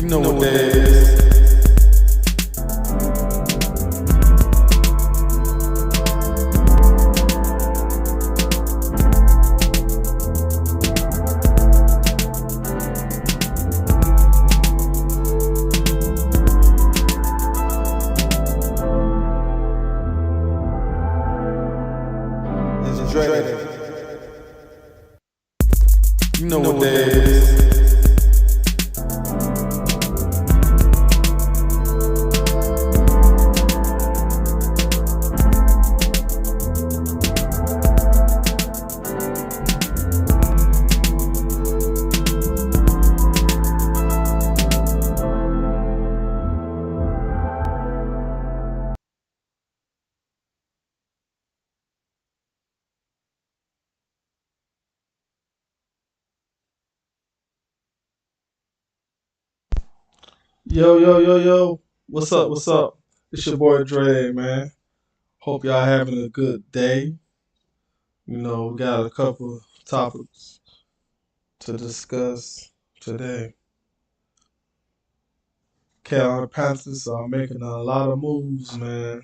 You know what that is. It's dreaded. You know what that is. Yo, yo, yo, yo. What's up? What's up? It's your boy Dre, man. Hope y'all having a good day. We got a couple topics to discuss today. Carolina Panthers are making a lot of moves, man.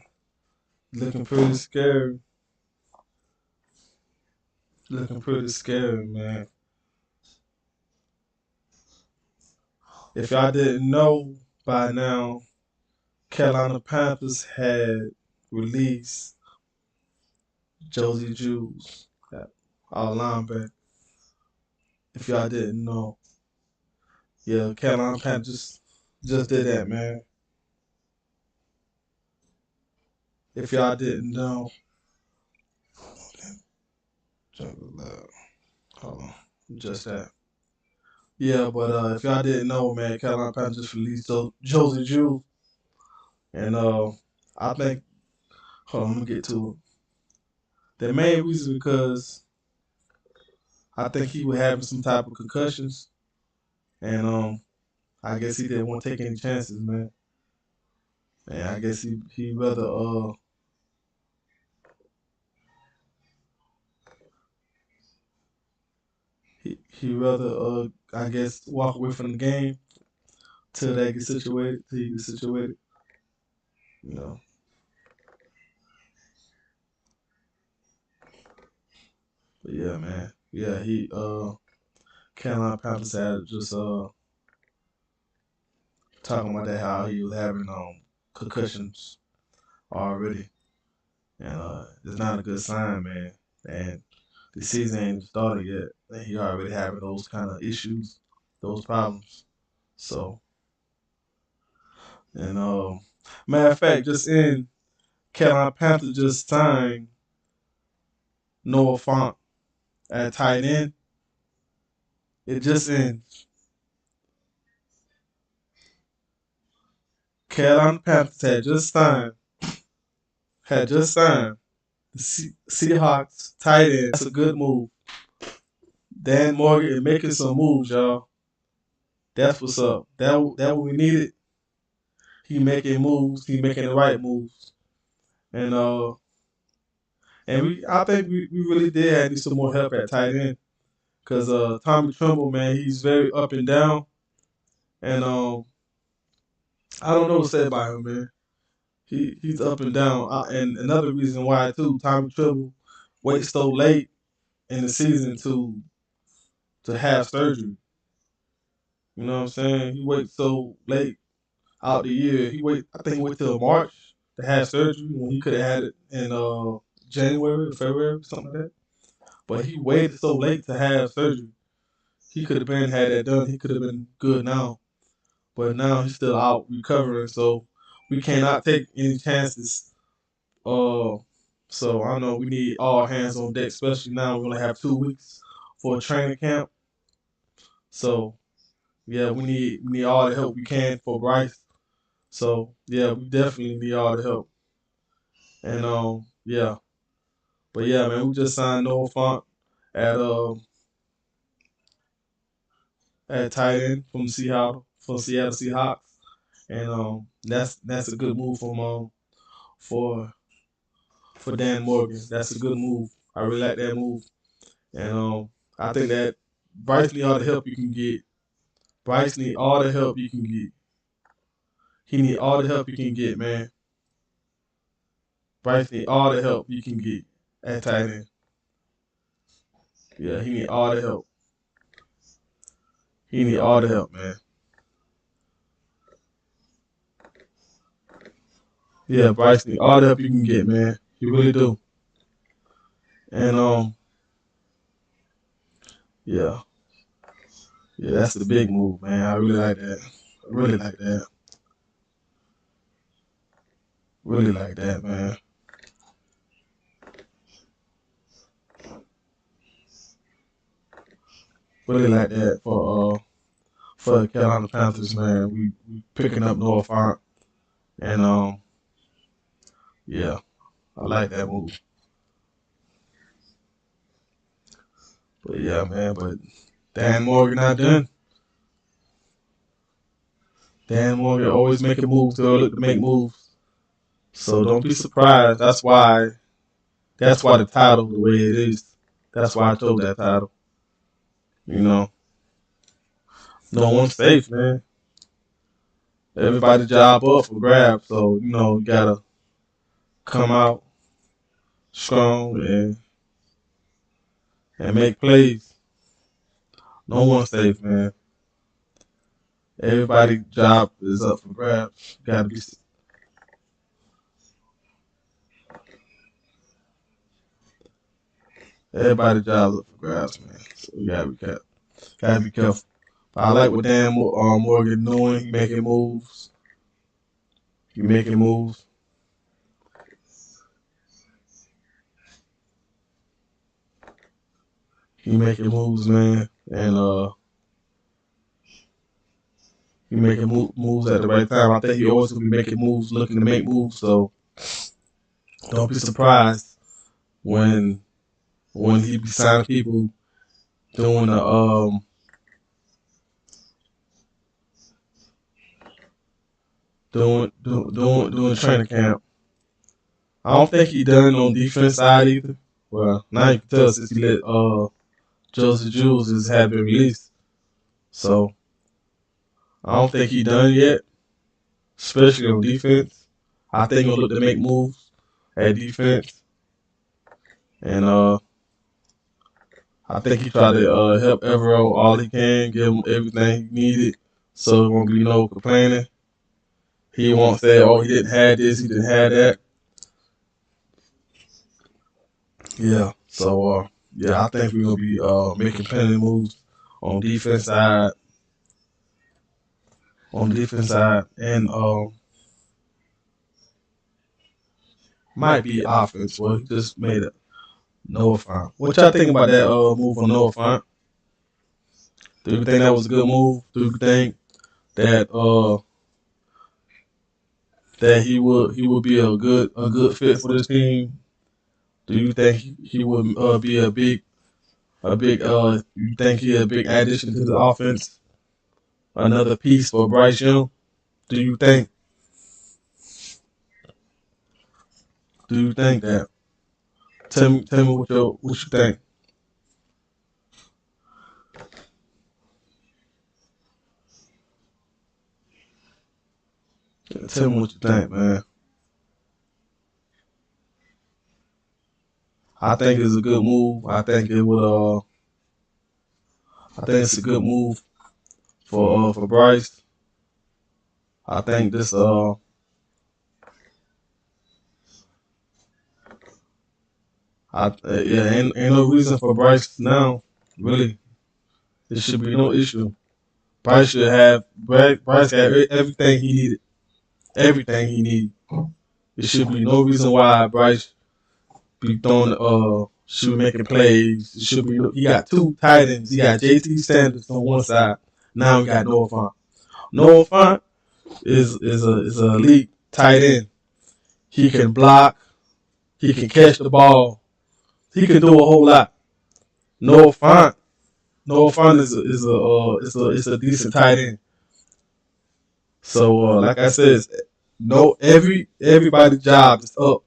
Looking pretty scary. Looking pretty scary, man. If y'all didn't know by now, Carolina Panthers had released Josie Jules, our linebacker. If y'all didn't know, yeah, Carolina Panthers just did that, man. If y'all didn't know, hold on, just that. Yeah, but if y'all didn't know, man, Carolina Panthers just released Josie Jules, and I think, hold on, let me get to it. The main reason because I think he was having some type of concussions, and I guess he didn't want to take any chances, man. And I guess he rather he rather I guess walk away from the game till they get situated, till he get situated, you know. But yeah, man. Yeah, he Carolina Panthers had just talking about that how he was having concussions already. And it's not a good sign, man. And the season ain't started yet. And he already having those kind of issues, those problems. So and matter of fact, just in Carolina Panthers just signed Noah Font at tight end. It just in Carolina Panthers had just signed the Seahawks tight end. That's a good move. Dan Morgan is making some moves, y'all. That's what's up. That what we needed. He making moves. He making the right moves. And I think we really did need some more help at tight end. Cause Tommy Tremble, man, he's very up and down. And I don't know what to say about him, man. He's up and down. And another reason why too, Tommy Tremble waits so late in the season to have surgery. You know what I'm saying? He waits so late out the year. I think he waited till March to have surgery when he could have had it in January or February, something like that. But he waited so late to have surgery. He could have been had that done. He could have been good now. But now he's still out recovering, so we cannot take any chances. Uh, so I know we need all hands on deck, especially now we only have 2 weeks for a training camp. So yeah, we need all the help we can for Bryce. So yeah, we definitely need all the help. And yeah, but yeah, man, we just signed Noah Font at at tight end from Seattle Seahawks, and that's a good move for for Dan Morgan. That's a good move. I really like that move, and I think that Bryce need all the help you can get Bryce need all the help you can get. He need all the help you can get, man. Bryce need all the help you can get at tight end. Yeah, he need all the help. He need all the help, man. Yeah, Bryce need all the help you can get, man. He really do. And yeah, that's the big move, man. I really like that. I really like that. Really like that, man. Really like that for the Carolina Panthers, man. We picking up Noah Font, and yeah, I like that move. But yeah, man. But Dan Morgan not done. Dan Morgan always making moves to look to make moves. So don't be surprised. That's why the title the way it is. That's why I chose that title. You know, no one's safe, man. Everybody's job up for grabs. So you gotta come out strong and make plays. No one's safe, man. Everybody's job is up for grabs. Gotta be. Everybody's job up for grabs, man. So you gotta be careful. Gotta be careful. But I like what Dan Morgan doing. He making moves. He making moves. He making moves, man. And he making moves at the right time. I think he always gonna be making moves, looking to make moves. So don't be surprised when he be signing people doing the doing training camp. I don't think he done on defense side either. Well, now you can tell since he let Joseph Jules has had been released. So I don't think he done yet, especially on defense. I think he'll look to make moves at defense, and I think he tried to help Evero all he can, give him everything he needed, so there won't be no complaining. He won't say, "Oh, he didn't have this, he didn't have that." Yeah, so yeah, I think we're gonna be making plenty of moves on defense side, and might be offense. Well, he just made it Noah Font. What y'all think about that move on Noah Font? Do you think that was a good move? Do you think that he would be a good fit for this team? Do you think he would be you think he a big addition to the offense? Another piece for Bryce Young? Do you think? Do you think that? Tell me what you think. Tell me what you think, man. I think it's a good move. I think it would I think it's a good move for Bryce. I think this yeah, ain't no reason for Bryce now. Really, there should be no issue. Bryce got everything he needed. Everything he needed. There should be no reason why Bryce be throwing should be making plays. It should be he got two tight ends. He got JT Sanders on one side. Now he got Noah Font. Noah Font is a elite tight end. He can block. He can catch the ball. He can do a whole lot. Noah Font is a decent tight end. So like I said, no everybody's job is up.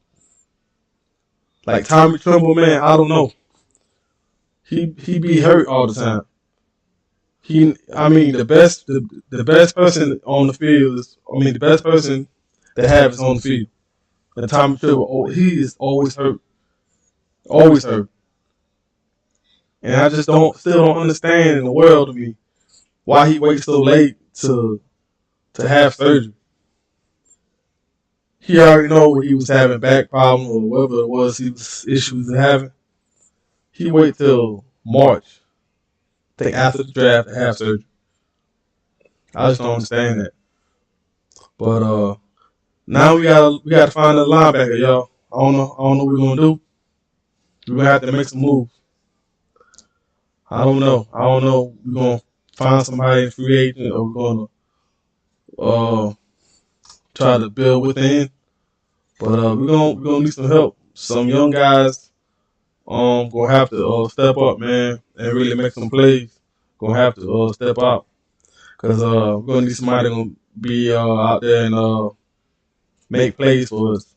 Like Tommy Tremble, man, I don't know. He be hurt all the time. the best person on the field the best person that have is on the field. And Tommy Trevor, he is always hurt. And I just still don't understand in the world to me why he waits so late to have surgery. He already know he was having back problems or whatever it was he was issues having. He wait till March, I think after the draft to have surgery. I just don't understand that. But now we gotta find a linebacker, y'all. I don't know what we're gonna do. We're gonna have to make some moves. I don't know. I don't know. We're gonna find somebody in free agent or we're gonna uh try to build within. But we're gonna need some help. Some young guys gonna have to step up, man, and really make some plays. Gonna have to step out because we're gonna need somebody gonna be out there and make plays for us.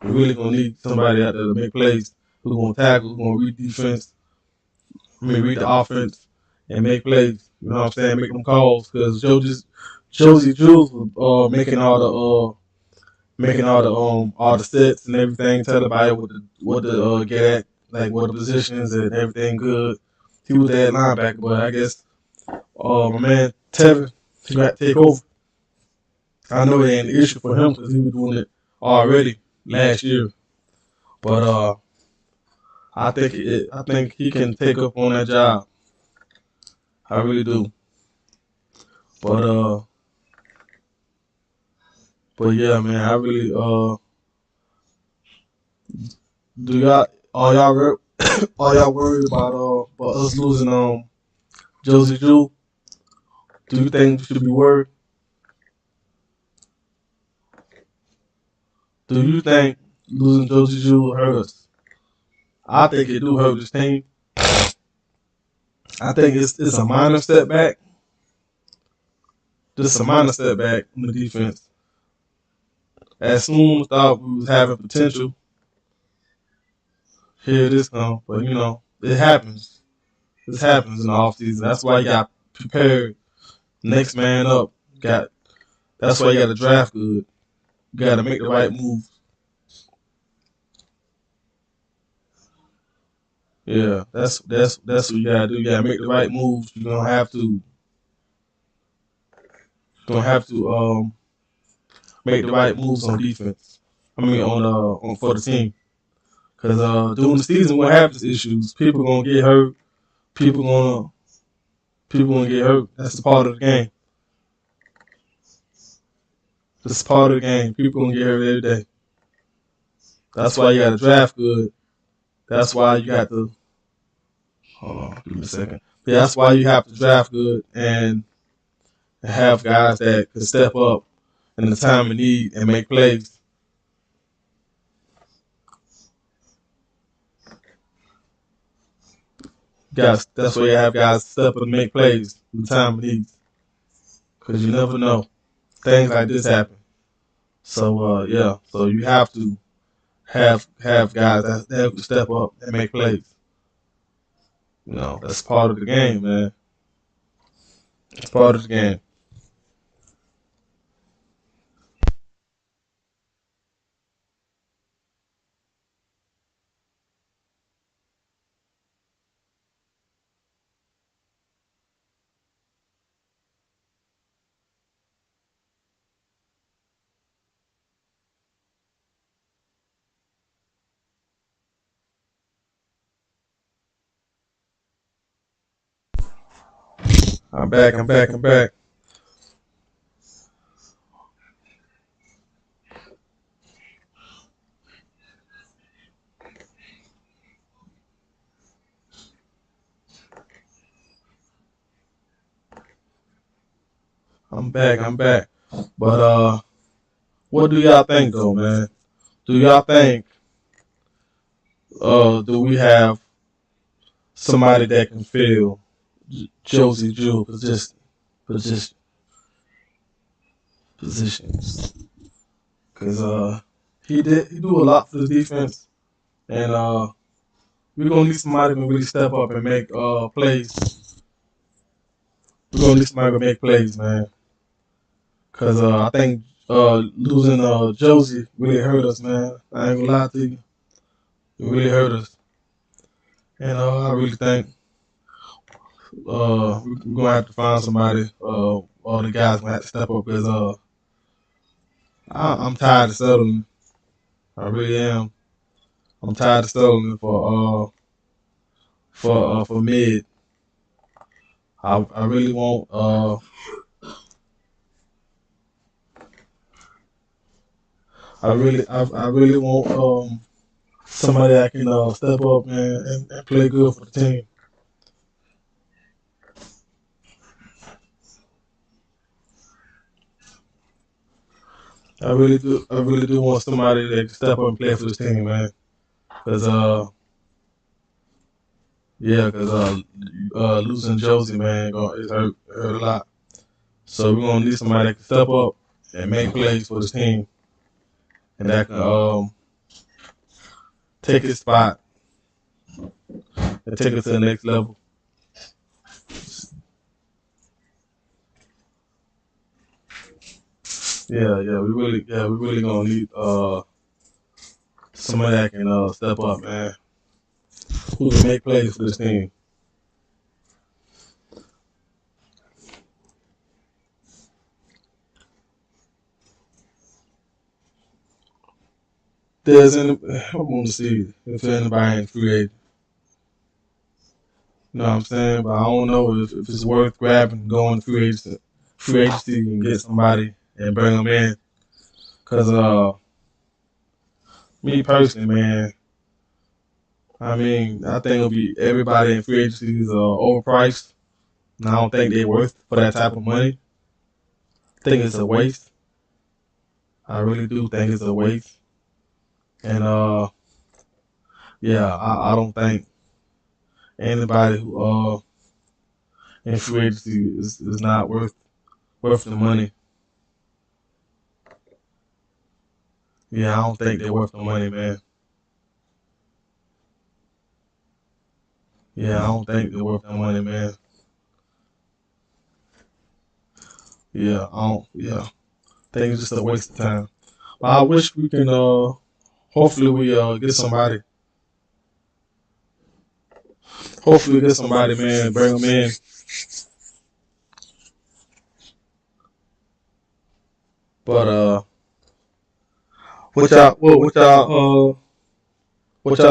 We're really gonna need somebody out there to make plays. Who's gonna tackle? Who's gonna read defense? Read the offense and make plays. You know what I'm saying? Make them calls because Josie Jules was making all the sets and everything, tell everybody what to get at, like what the positions and everything good. He was that linebacker, but I guess my man Tevin, he got to take over. I know it ain't an issue for him because he was doing it already last year, but I think he can take up on that job. I really do. But yeah, man, I really do y'all are y'all are y'all worried about us losing Josie Jewell? Do you think we should be worried? Do you think losing Josie Jewell hurt us? I think it do hurt this team. I think it's a minor setback. Just a minor setback in the defense. As soon as thought we was having potential, here it is come. But it happens. This happens in the offseason. That's why you got prepared. Next man up. That's why you got to draft good. You got to make the right move. Yeah, that's what you gotta do. You gotta make the right moves. You're gonna have to make the right moves on defense. On for the team. Cause during the season, what happens? Issues. People gonna get hurt. People gonna people gonna get hurt. That's the part of the game. That's part of the game. People gonna get hurt every day. That's why you gotta draft good. That's why you got to. Hold on, give me a second. Yeah, that's why you have to draft good and have guys that can step up in the time of need and make plays. Guys, that's why you have guys step up and make plays in the time of need. Because you never know. Things like this happen. So yeah, so you have to have guys that can step up and make plays. That's part of the game, man. It's part of the game. I'm back. I'm back. I'm back. I'm back. I'm back. But what do y'all think though, man? Do y'all think do we have somebody that can fill Josie Jewell position positions? Cause he do a lot for the defense, and we're gonna need somebody to really step up and make plays. we're gonna need somebody to make plays, man. Cause I think losing Josie really hurt us, man. I ain't gonna lie to you, it really hurt us. And I really think we're gonna have to find somebody. All the guys gonna have to step up because I'm tired of settling. I really am. I'm tired of settling for mid. I really want I really want somebody that can step up, man, and play good for the team. I really do want somebody that can step up and play for this team, man. Cause yeah, cause losing Josie, man, it hurt a lot. So we're gonna need somebody that can step up and make plays for this team, and that can take his spot and take it to the next level. We really gonna need somebody that can step up, man, who can make plays for this team. There's any, I want to see if anybody in free agent. You know what I'm saying? But I don't know if it's worth grabbing, going free agency and get somebody and bring them in. Cause me personally, man, I mean, I think it'll be everybody in free agency is overpriced. And I don't think they're worth for that type of money. I think it's a waste. I really do think it's a waste. And yeah, I don't think anybody who in free agency is not worth the money. Yeah, I don't think they're worth the money, man. Yeah, I don't think they're worth the money, man. Yeah, I don't. Yeah, I think it's just a waste of time. But I wish we can. Hopefully we get somebody. Hopefully we get somebody, man. Bring them in. But what y'all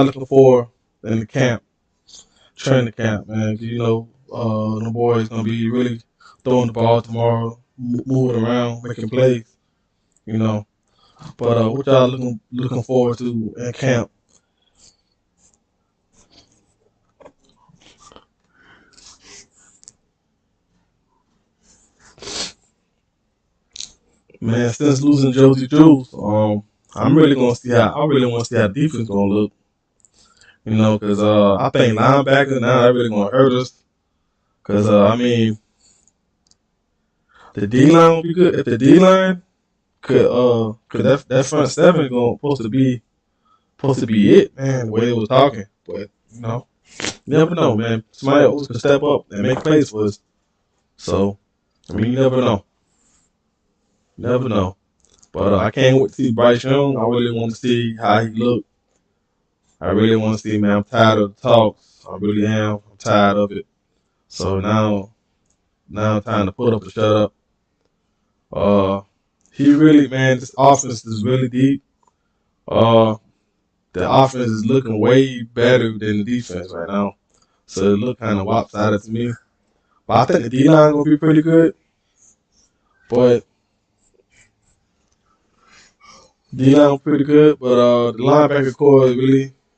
looking for in the camp, training camp, man? You know, the boys gonna be really throwing the ball tomorrow, moving around, making plays. You know, but what y'all looking forward to in camp? Man, since losing Josie Jules, I'm really gonna see how I really want to see how defense gonna look. You know, because I think linebacker now that really gonna hurt us. Because I mean, the D line will be good. If the D line could that front seven going supposed to be it, man. The way they was talking, but you know, you never know, man. Somebody else can step up and make plays for us. So I mean, you never know, never know. But I can't wait to see Bryce Young. I really want to see how he look. I really want to see, man. I'm tired of the talks. I really am. I'm tired of it. So now time to put up or shut up. Uh, he really, man, this offense is really deep. Uh, the offense is looking way better than the defense right now. So it look kind of lopsided to me. But I think the D line gonna be pretty good. But D line pretty good. But the linebacker core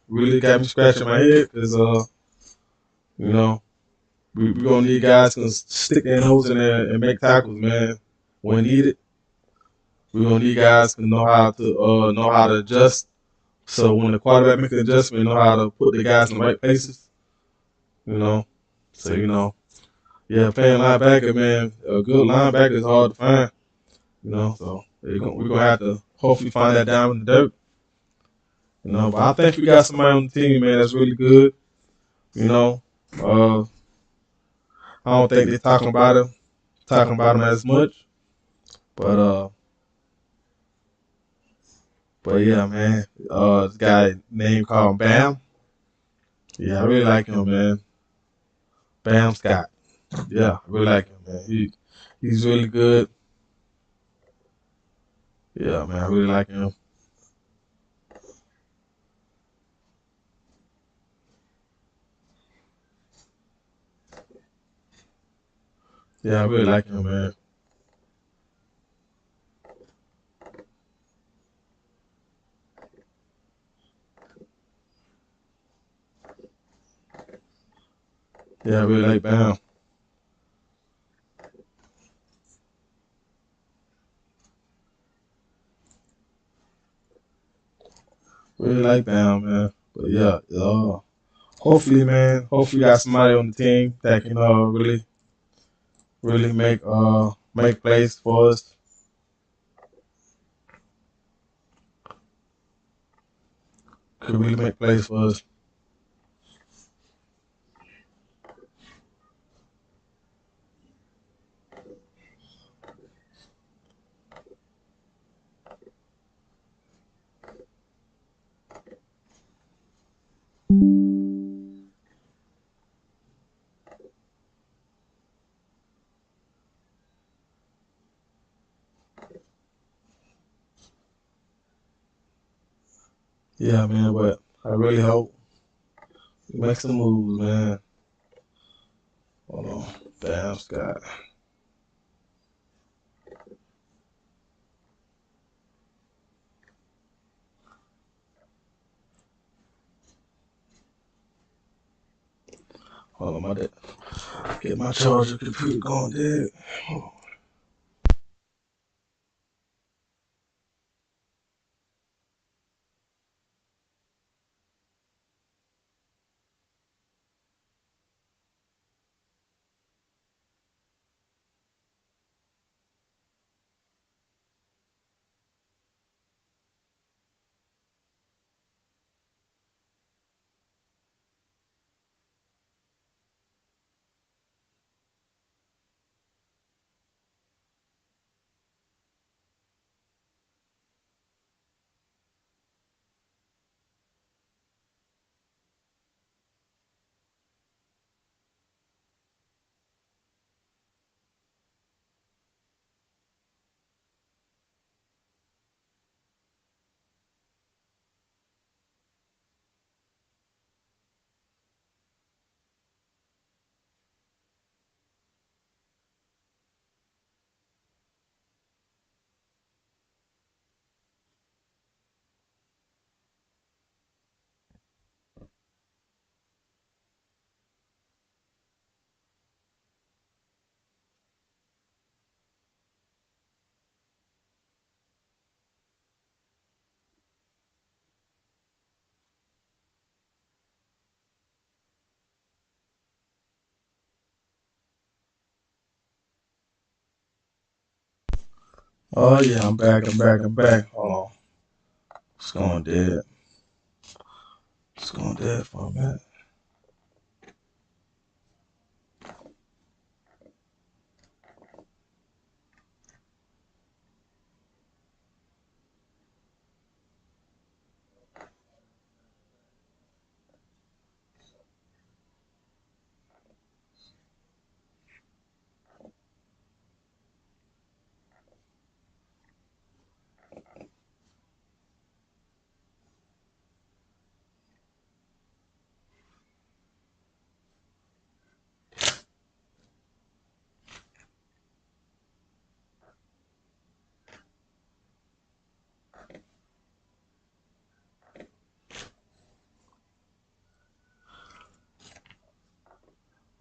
really got me scratching my head because you know we gonna need guys who can stick their nose in there and make tackles, man, when needed. We gonna need guys who know how to adjust. So when the quarterback makes an adjustment, know how to put the guys in the right places. You know. So yeah, playing linebacker, man, a good linebacker is hard to find. You know, so we're gonna have to hopefully find that down in the dirt. You know, but I think we got somebody on the team, man, that's really good. You know, I don't think they're talking about him. talking about him as much. But yeah, man. This guy named called Bam. Yeah, I really like him, man. Bam Scott. Yeah, I really like him, man. He's really good. Yeah, man, I really like him. Yeah, I really like him, man. Yeah, I really like Bam. Really like Bam, man. But yeah, hopefully, man. Hopefully, we got somebody on the team that can really make plays for us. Could really make plays for us. Yeah, man. But I really hope we make some moves, man. Hold on, Bam Scott. Hold on, my dad. Get my charger computer going, dude. Oh yeah, I'm back. I'm back. I'm back. Hold on. It's going dead. It's going dead for a minute.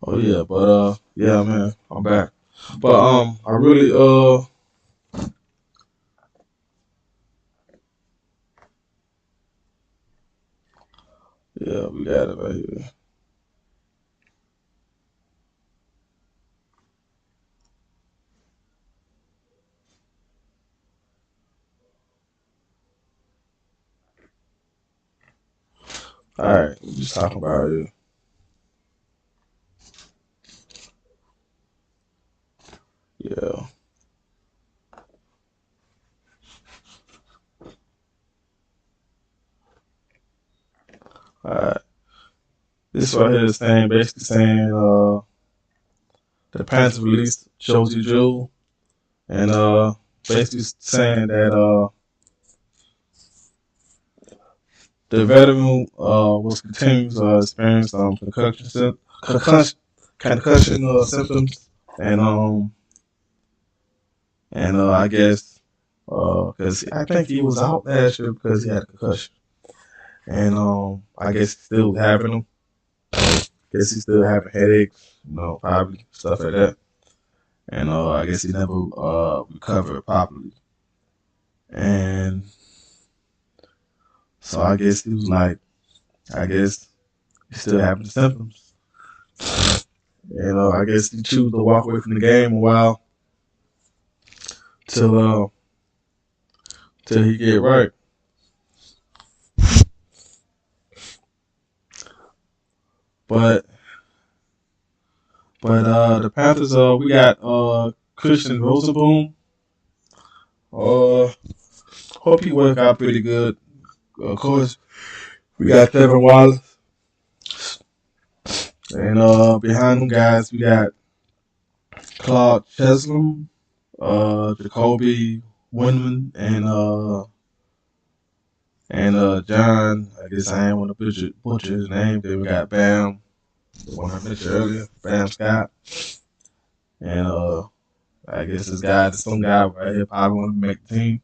Oh yeah, but yeah, man, I'm back. But I really yeah, we got it right here. All right, we just talking about it. Yeah. Alright. This right here is saying basically saying the Panthers released Josie Jewell and basically saying that the veteran was continues experience concussion symptoms and I guess because I think he was out last year because he had a concussion and I guess he's still having them. Guess he's still having headaches, probably stuff like that. And I guess he never recovered properly. And so I guess he was like, I guess he's still having the symptoms. And I guess he chose to walk away from the game a while till he get right. But the Panthers we got Christian Rosenboom. Uh Hope he work out pretty good. Of course, we got Trevor Wallace. And behind them guys we got Claude Cheslem, Jacoby Windman, and John. I guess I ain't want to butcher his name. Then we got Bam, the one I mentioned earlier, Bam Scott, and I guess some guy right here probably want to make the team.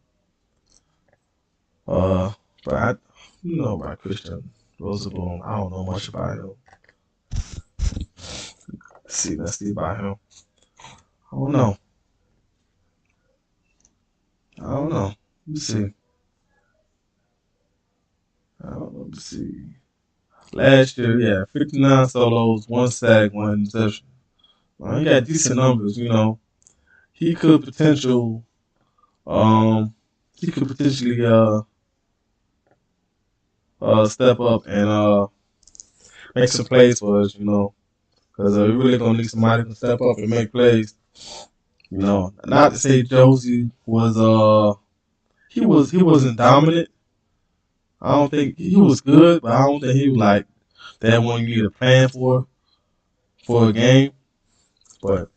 But I know about Christian Rosenboom. I don't know much about him. Let's see about him. I don't know. Let me see. Let me see. Last year, yeah, 59 solos, one sack, one interception. He got decent numbers, He could potential, um, he could potentially step up and make some plays for us, because we really gonna need somebody to step up and make plays. Not to say Josie was he wasn't dominant. I don't think he was good, but I don't think he was like that one you need a plan for a game. But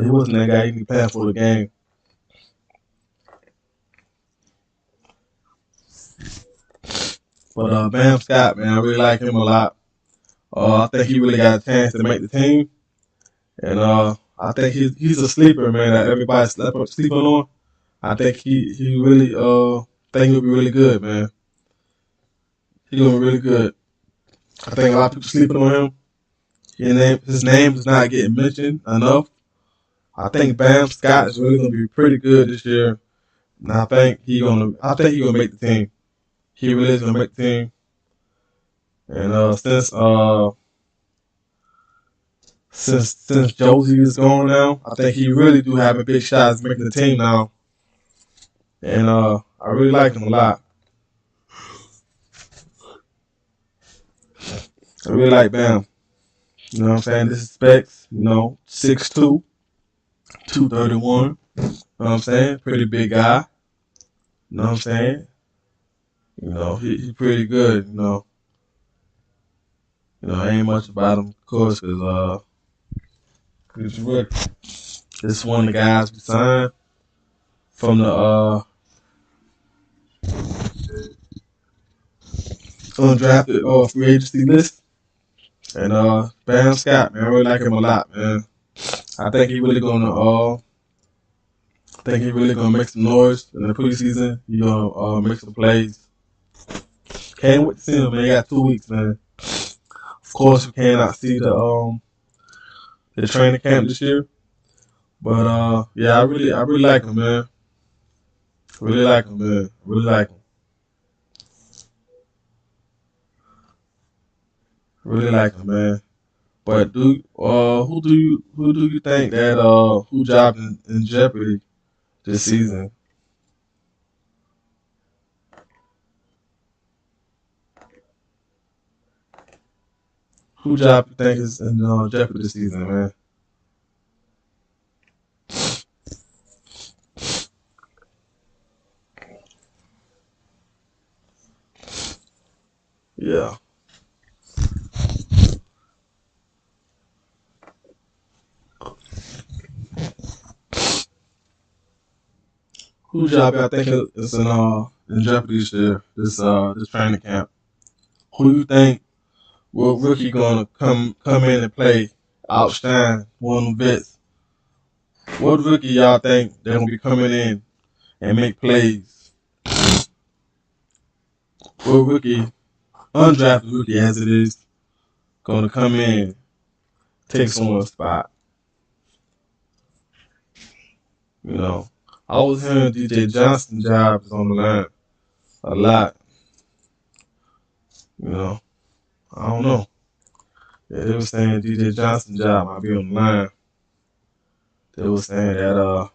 he wasn't that guy you need plan for the game. But Bam Scott, man, I really like him a lot. I think he really got a chance to make the team, and I think he's a sleeper, man. That everybody's sleeping on. I think he really think he'll be really good, man. He's gonna be really good. I think a lot of people sleeping on him. His name is not getting mentioned enough. I think Bam Scott is really gonna be pretty good this year, and I think he gonna make the team. He really is gonna make the team. And since Josie is gone now, I think he really do have a big shot at making the team now. And I really like him a lot. I really like Bam. You know what I'm saying? This is Specs, 6'2", 231. You know what I'm saying? Pretty big guy. You know what I'm saying? He's pretty good, ain't much about him, of course, because he's rookie. This is one of the guys we signed from the undrafted free agency list. And Bam Scott, man, I really like him a lot, man. I think he really gonna make some noise in the preseason. He gonna make some plays. Can't wait to see him, man. He got 2 weeks, man. Of course, we cannot see the training camp this year, but yeah, I really like him, man. Really like him, man. Really like him. Really like him, man. But who do you think that who job in jeopardy this season? Who job you think is in jeopardy this season, man? Yeah. Who job y'all think is in jeopardy this year? This training camp. Who you think what rookie gonna come in and play, outshine one of them vets? What rookie y'all think they're gonna be coming in and make plays? What rookie, undrafted rookie as it is, gonna come in, take someone's spot? You know, I was hearing DJ Johnson job is on the line a lot. You know, I don't know. Yeah, they were saying DJ Johnson job might be on the line. They were saying that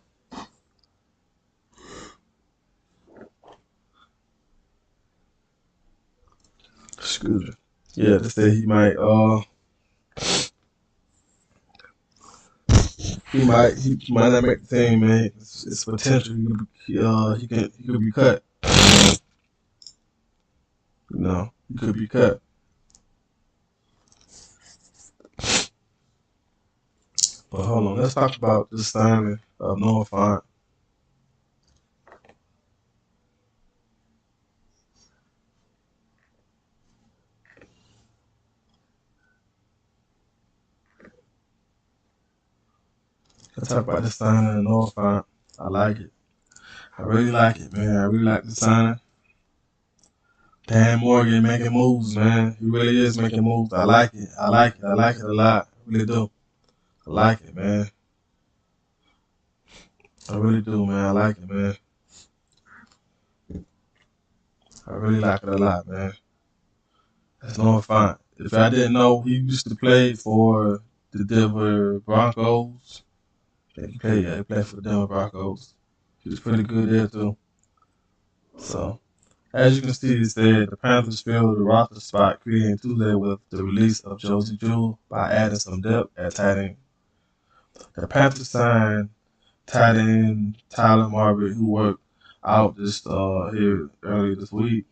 excuse me. Yeah, they said he might not make the team, man. It's potential. He could be cut. You know, he could be cut. But hold on, let's talk about the signing of Noah Font. Let's talk about the signing of Noah Font. I like it. I really like it, man. I really like the signing. Dan Morgan making moves, man. He really is making moves. I like it. I like it. I like it a lot. I really do. I like it, man. I really do, man. I like it, man. I really like it a lot, man. That's Noah Font. If I didn't know, he used to play for the Denver Broncos. He played for the Denver Broncos. He was pretty good there too. So, as you can see, it said the Panthers filled the roster spot creating Tuesday with the release of Josie Jewell by adding some depth at tight end. The Panthers signed tight end Tyler Marbury, who worked out this here earlier this week.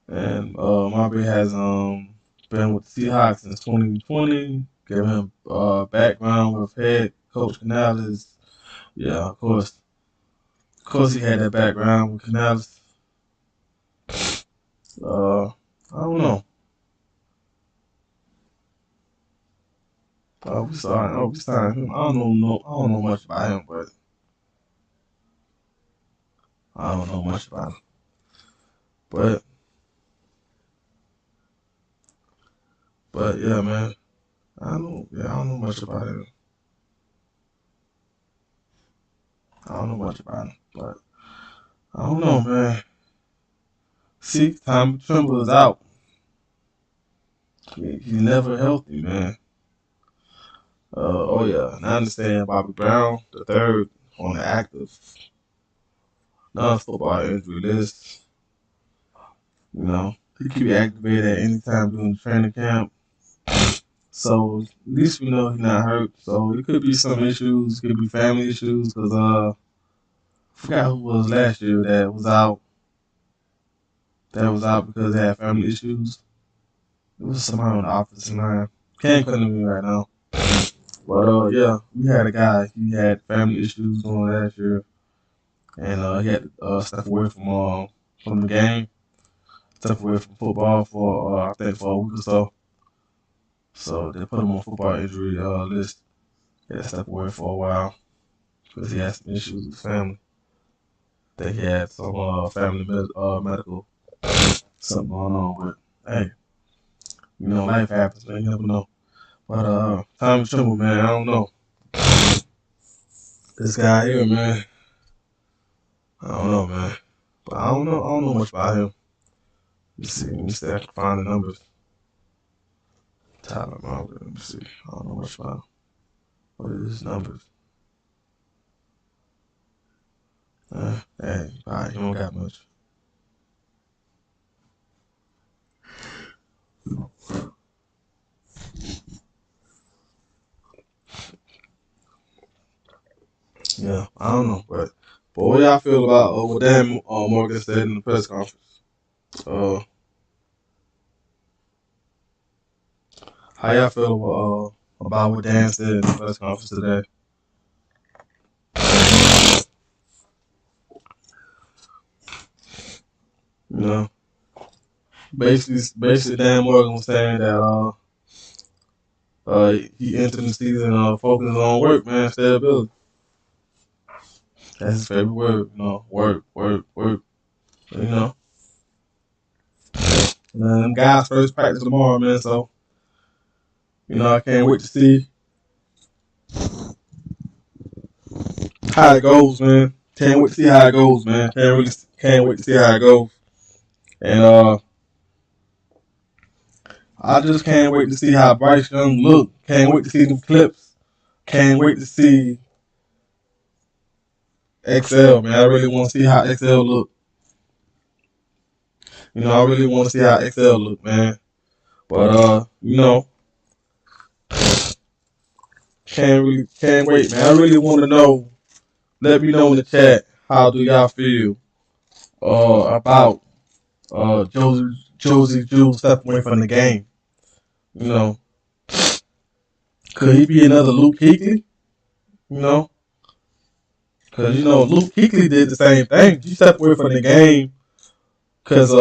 And Marbury has been with the Seahawks since 2020. Gave him background with head coach Canales. Yeah, of course, he had that background with Canales. I don't know. We signed him. I don't know much about him, but I don't know much about him. But yeah, man. I don't know much about him. I don't know much about him, but I don't know, man. See, Tommy Tremble is out. He's never healthy, man. Oh yeah, and I understand Bobby Brown, the third on the active non-football injury list. You know, he could be activated at any time during the training camp. So at least we know he's not hurt. So it could be some issues, could be family issues, because I forgot who was last year that was out. That was out because they had family issues. It was somebody on the offensive line. Can't come to me right now. But yeah, we had a guy. He had family issues going last year, and he had to step away from the game, step away from football for I think for a week or so. So they put him on football injury list. He had to step away for a while because he had some issues with his family. I think he had some medical something going on. But hey, you know, life happens, man. You never know. But Tommy Tremble, man, I don't know. This guy here, man. I don't know, man. But I don't know much about him. Let me see if I can find the numbers. Tyler Margaret, let me see. I don't know much about him. What are his numbers? Hey, he don't got much. Yeah, I don't know, but what y'all feel about what Dan Morgan said in the press conference? Uh, how y'all feel about what Dan said in the press conference today? You know, basically, Dan Morgan was saying that he entered the season focusing on work, man, stability. That's his favorite word, you know, work, work, work. You know, and them guys first practice tomorrow, man. So I can't wait to see how it goes, man. Can't wait to see how it goes, man. Can't wait to see how it goes. And I just can't wait to see how Bryce Young look. Can't wait to see them clips. Can't wait to see XL, man. I really want to see how XL look. I really want to see how XL look, man. But can't wait, man. I really want to know. Let me know in the chat, how do y'all feel about Josie Jules stepping away from the game? You know, could he be another Luke Kuechly? You know, because Luke Kuechly did the same thing. He stepped away from the game because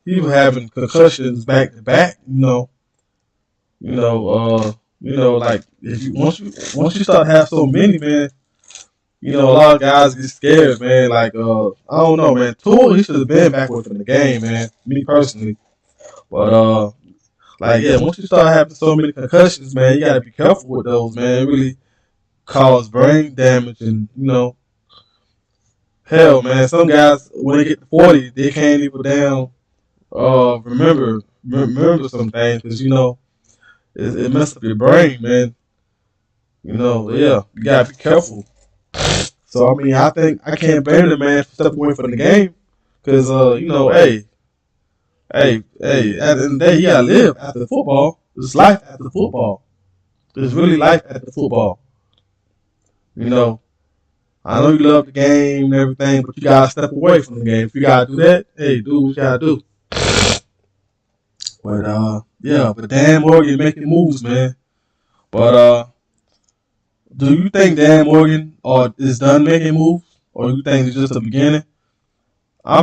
he was having concussions back to back. Like if you once you start to have so many, man, a lot of guys get scared, man. Like I don't know, man. Tua, he should have been back within the game, man. Me personally, but like yeah, once you start having so many concussions, man, you gotta be careful with those, man. It really cause brain damage, and hell, man. Some guys when they get to 40, they can't even down remember some things because it messes up your brain, man. Yeah, you gotta be careful. So I mean, I think I can't blame the man for stepping away from the game because hey, at the end of the day, you gotta live after football. It's life after football. It's really life after football. You know, I know you love the game and everything, but you gotta step away from the game. If you gotta do that, hey, do what you gotta do. But yeah, but Dan Morgan making moves, man. But do you think Dan Morgan is done making moves, or you think it's just the beginning? I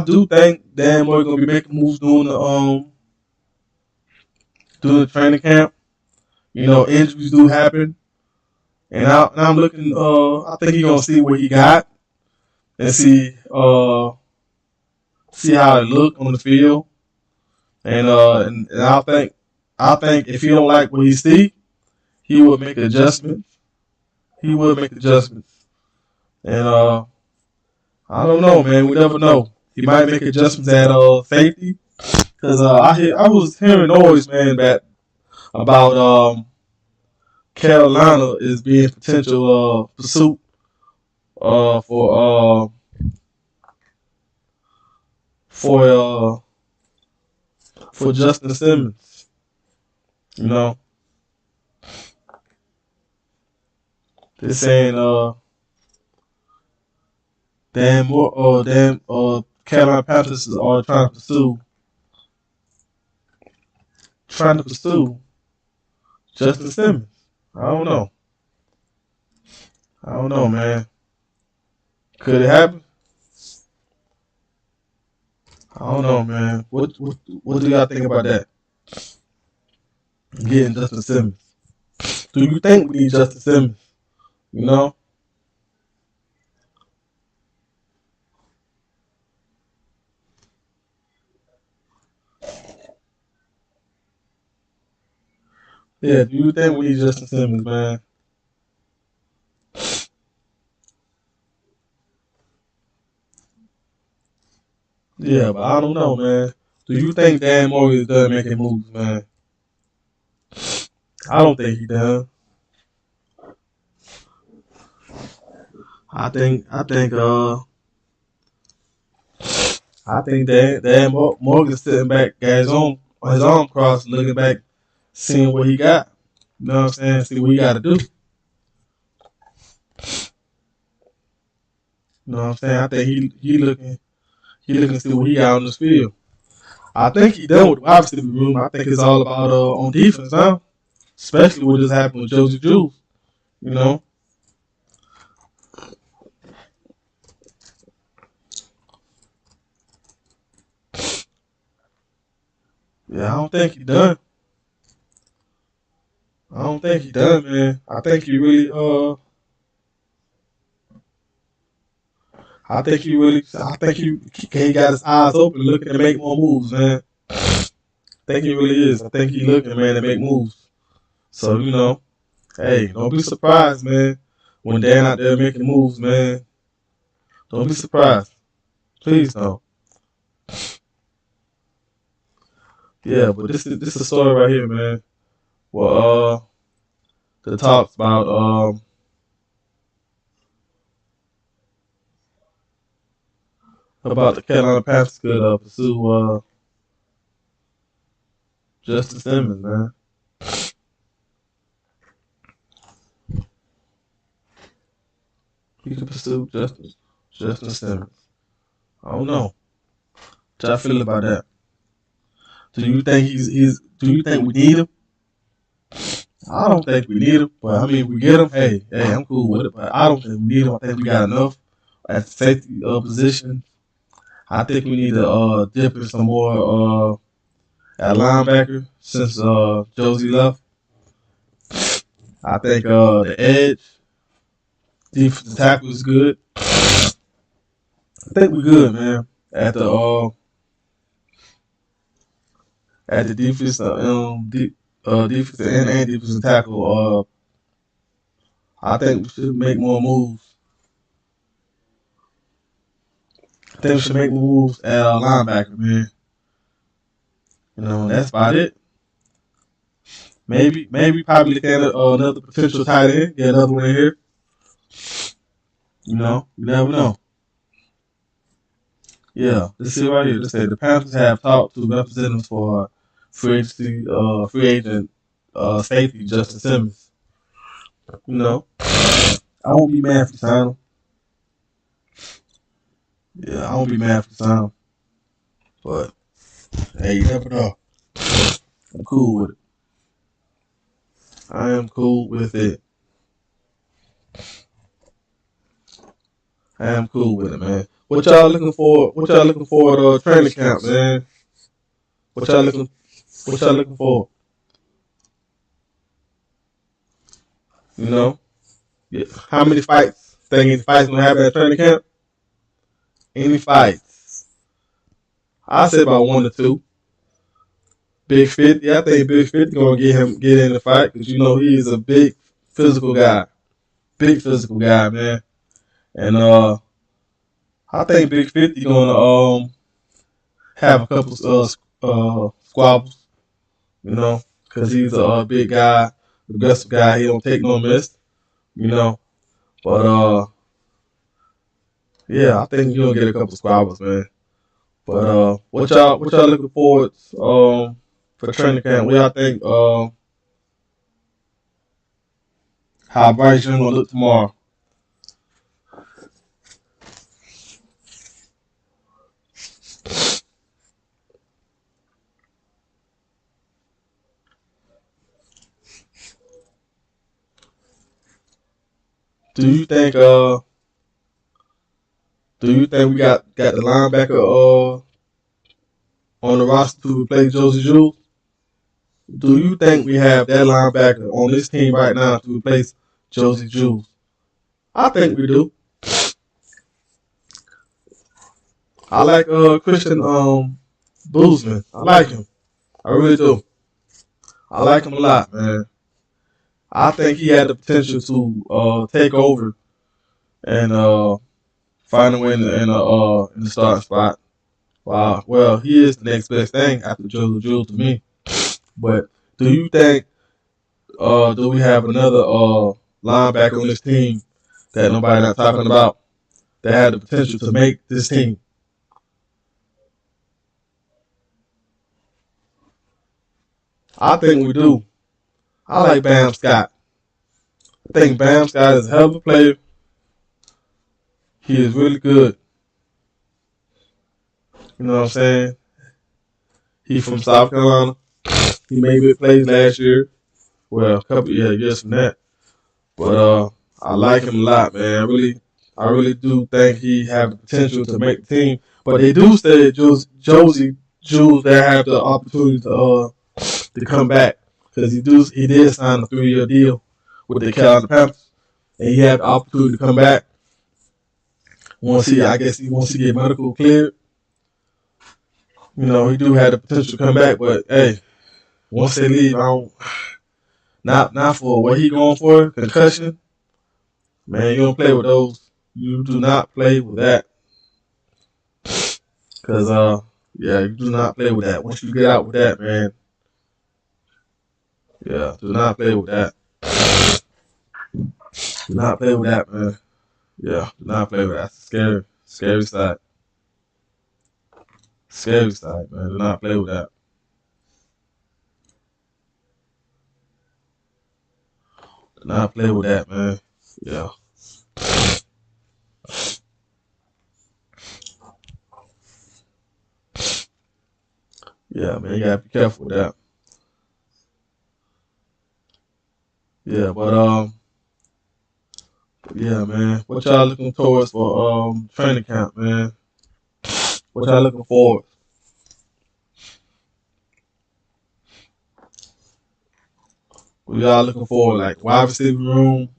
do think Dan Morgan gonna be making moves during the training camp. Injuries do happen, and I'm looking. I think he's gonna see what he got and see how it look on the field, and I think if he don't like what he see, he would make adjustments. He would make adjustments, and I don't know, man. We never know. He might make adjustments at safety because I was hearing noise, man, that about Carolina is being potential pursuit for for Justin Simmons. You know, they're saying Carolina Panthers are trying to pursue Justin Simmons. I don't know. I don't know, man. Could it happen? I don't know, man. What do y'all think about that? Getting Justin Simmons. Do you think we need Justin Simmons? You know? Yeah, do you think we need Justin Simmons, man? Yeah, but I don't know, man. Do you think Dan Morgan is done making moves, man? I don't think he done. I think Dan Morgan's sitting back, got his own on his arm crossed, looking back, seeing what he got. You know what I'm saying? See what he got to do. You know what I'm saying? I think he looking to see what he got on this field. I think he done with the wide receiver room. I think it's all about on defense now, especially what just happened with Josie Jules. You know, yeah, I don't think he done. I don't think he done, man. I think he really I think he got his eyes open, looking to make more moves, man. I think he really is. I think he looking, man, to make moves. So hey, don't be surprised, man, when Dan out there making moves, man. Don't be surprised. Please don't. Yeah, but this is a story right here, man. Well, the talks about the Carolina Panthers could pursue Justin Simmons, man. He could pursue Justin Simmons. I don't know. What y'all feel about that? Do you think Do you think we need him? I don't think we need him, but I mean, we get him. Hey, I'm cool with it. But I don't think we need him. I think we got enough at the safety position. I think we need to dip in some more at linebacker since Josie left. I think the edge defensive tackle is good. I think we're good, man. At the defensive end and defensive tackle. I think we should make more moves. I think we should make more moves at linebacker, man. That's about it. Maybe probably look at another potential tight end, get another one in here. You never know. Yeah, let's see right here. Let's say the Panthers have talked to representatives for free agent safety Justin Simmons. I won't be mad if you sign him. Yeah, I won't be mad if you sign him. But hey, you never know. I'm cool with it. I am cool with it. I am cool with it, man. What y'all looking for? What y'all looking for at training camp, man? What y'all looking for? Yeah. How many fights? Think any fights gonna happen at training camp? Any fights? I said about 1 or 2. Big 50. I think Big 50 gonna get in the fight because he's a big physical guy. Big physical guy, man. And I think Big 50 gonna have a couple squabbles, because he's a big guy, aggressive guy. He don't take no miss, you know. But yeah, I think you're gonna get a couple squabbles, man. But what y'all looking forward for training camp? What y'all think how Bryce Young gonna look tomorrow? Do you think we got the linebacker on the roster to replace Josie Jules? Do you think we have that linebacker on this team right now to replace Josie Jules? I think we do. I like Christian Boozman. I like him. I really do. I like him a lot, man. I think he had the potential to take over and find a way in the starting spot. Wow. Well, he is the next best thing after Josie Jules to me. But do you think do we have another linebacker on this team that nobody not talking about that had the potential to make this team? I think we do. I like Bam Scott. I think Bam Scott is a hell of a player. He is really good. You know what I'm saying? He from South Carolina. He made good plays last year. Well, a couple years from that. But I like him a lot, man. I really do think he have the potential to make the team. But they do say Josie Jules that have the opportunity to come back because he did sign a 3-year deal with the Carolina Panthers, and he had the opportunity to come back I guess he wants to get medical cleared. You know, he do have the potential to come back, but hey, once they leave, I don't. Not for what he going for, concussion. Man, you don't play with those. You do not play with that. Cause yeah, you do not play with that. Once you get out with that, man, yeah, do not play with that. Do not play with that, man. Yeah, do not play with that. That's scary, scary side. Scary side, man. Do not play with that. Do not play with that, man. Yeah. Yeah, man, you gotta be careful with that. Yeah, but yeah, man. What y'all looking towards for training camp, man? What y'all looking forward? What y'all looking forward? Like wide receiver room,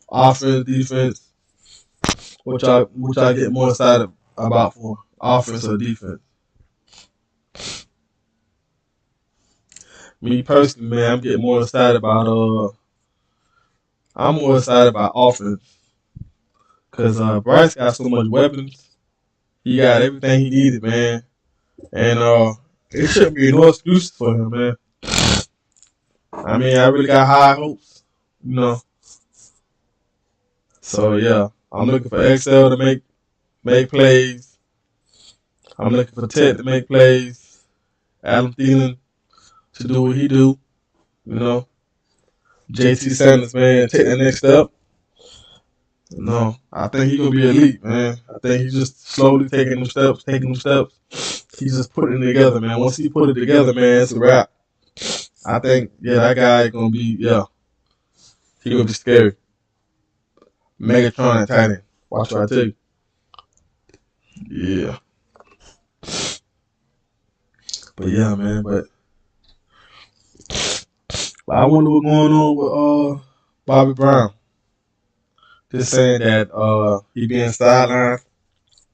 offense, defense. What y'all get more excited about for offense or defense? Me personally, man, I'm more excited about offense because Bryce got so much weapons. He got everything he needed, man, and it shouldn't be no excuses for him, man. I mean, I really got high hopes, you know. So yeah, I'm looking for XL to make plays. I'm looking for Ted to make plays. Adam Thielen to do what he do, you know. JT Sanders, man, take the next step. No, I think he gonna be elite, man. I think he's just slowly taking them steps. He's just putting it together, man. Once he put it together, man, it's a wrap. I think, yeah, that guy gonna be, yeah, he gonna be scary. Megatron at tight end. Watch what I tell you. Yeah, but yeah, man. But I wonder what's going on with Bobby Brown. Just saying that he being sidelined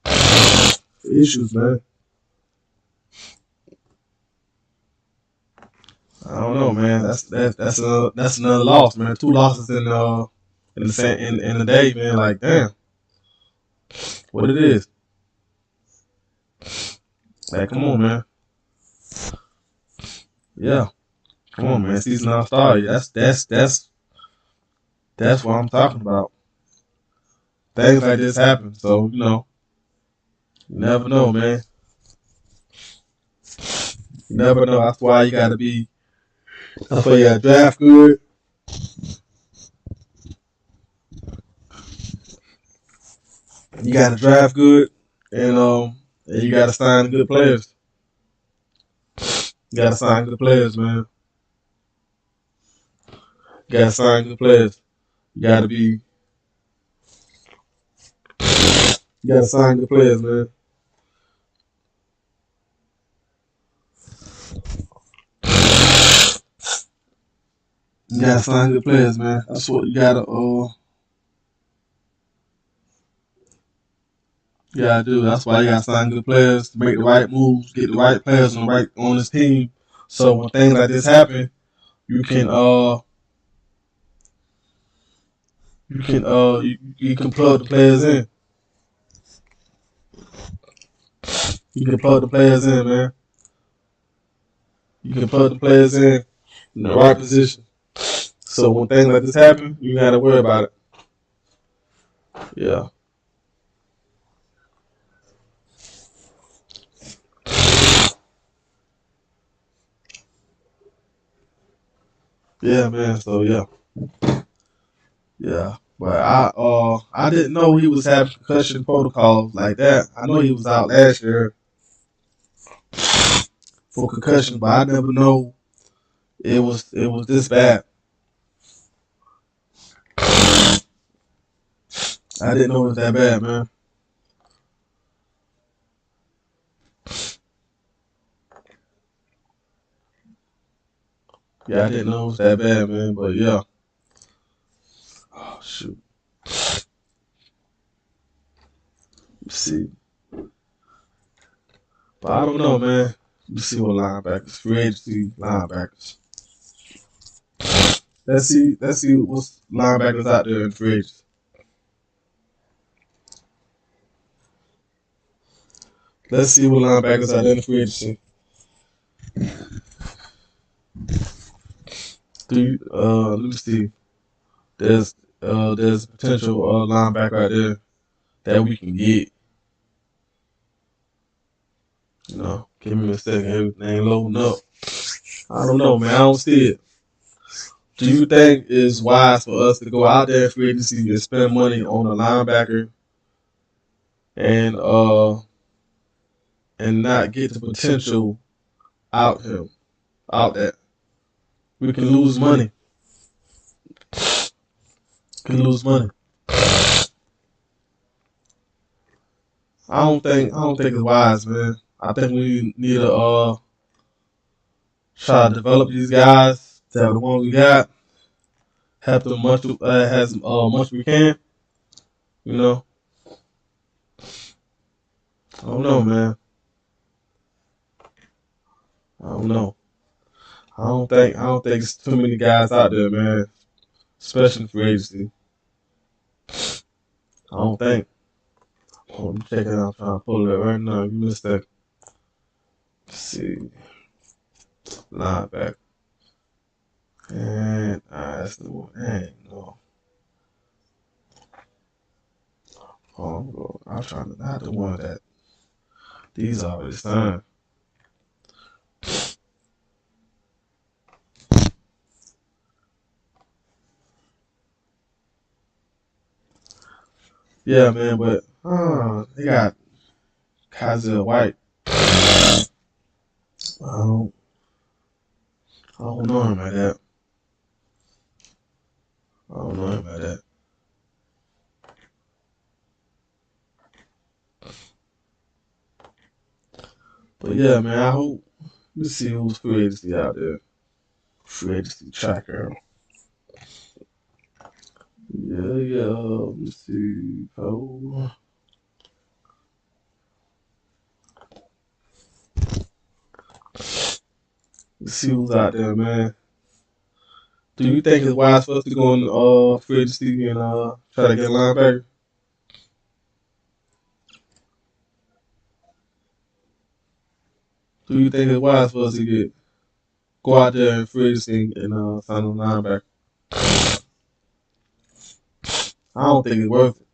for issues, man. I don't know, man. That's another loss, man. 2 losses in the day, man. Like, damn, what it is. Like, come on, man. Yeah, come on, man. Season all star. That's what I'm talking about. Things like this happen, so you know, you never know, man. You never know. That's why you gotta be. That's why you gotta draft good. You gotta draft good, and you gotta sign good players. You gotta sign good players, man. You gotta sign good players. You gotta be. You gotta sign good players, man. You gotta sign good players, man. That's what you gotta do. That's why you gotta sign good players to make the right moves, get the right players on this team. So when things like this happen, you can you can plug the players in. You can plug the players in, man. You can plug the players in the right position. So when things like this happen, you gotta worry about it. Yeah. Yeah, man. So yeah. But I didn't know he was having concussion protocols like that. I know he was out last year for concussion, but I never know it was this bad. I didn't know it was that bad, man. Yeah, I didn't know it was that bad, man. But yeah. Oh shoot. Let's see. But I don't know, man. Let's see what linebackers, free agency linebackers. Let's see what's linebackers out there in free agency. Let's see what linebackers out there in free agency. Let me see. There's a potential linebacker out there that we can get. Give me a second. Everything ain't loading up. I don't know, man. I don't see it. Do you think it's wise for us to go out there in free agency and spend money on a linebacker and not get the potential out that we can lose money? Can lose money. I don't think it's wise, man. I think we need to try to develop these guys that the ones we got, help them much as much we can. You know, I don't know, man. I don't know. I don't think it's too many guys out there, man. Especially in free agency. I don't think. Hold on, check it out. I'm trying to pull it up right now. Give me a second. Let's see. Linebacker. And that's the one. Dang, no. I'm trying to not the one that these already signed. Yeah, man, but they got Kaiser White. I don't, I don't know him about that. I don't know him about that. But yeah, man, I hope. Let's see who's free agency out there. Free agency tracker. Yeah. Let's see. Oh, let's see who's out there, man. Do you think it's wise for us to go in free agency and try to get a linebacker? Do you think it's wise for us to go out there in free agency and sign a linebacker? I don't think it's worth it.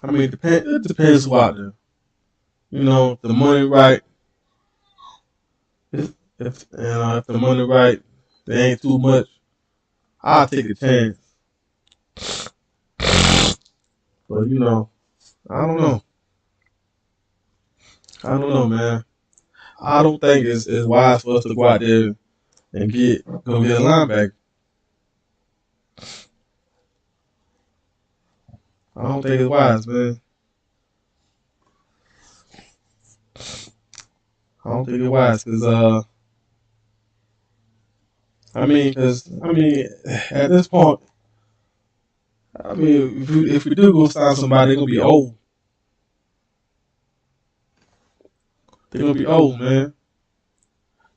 I mean, it depends who out there. If the money right, if the money right, there ain't too much. I'll take a chance. But I don't know. I don't know, man. I don't think it's wise for us to go out there and go get a linebacker. I don't think it's wise, man. I don't think it's wise because at this point, if we do go sign somebody, they're gonna be old. They're gonna be old, man.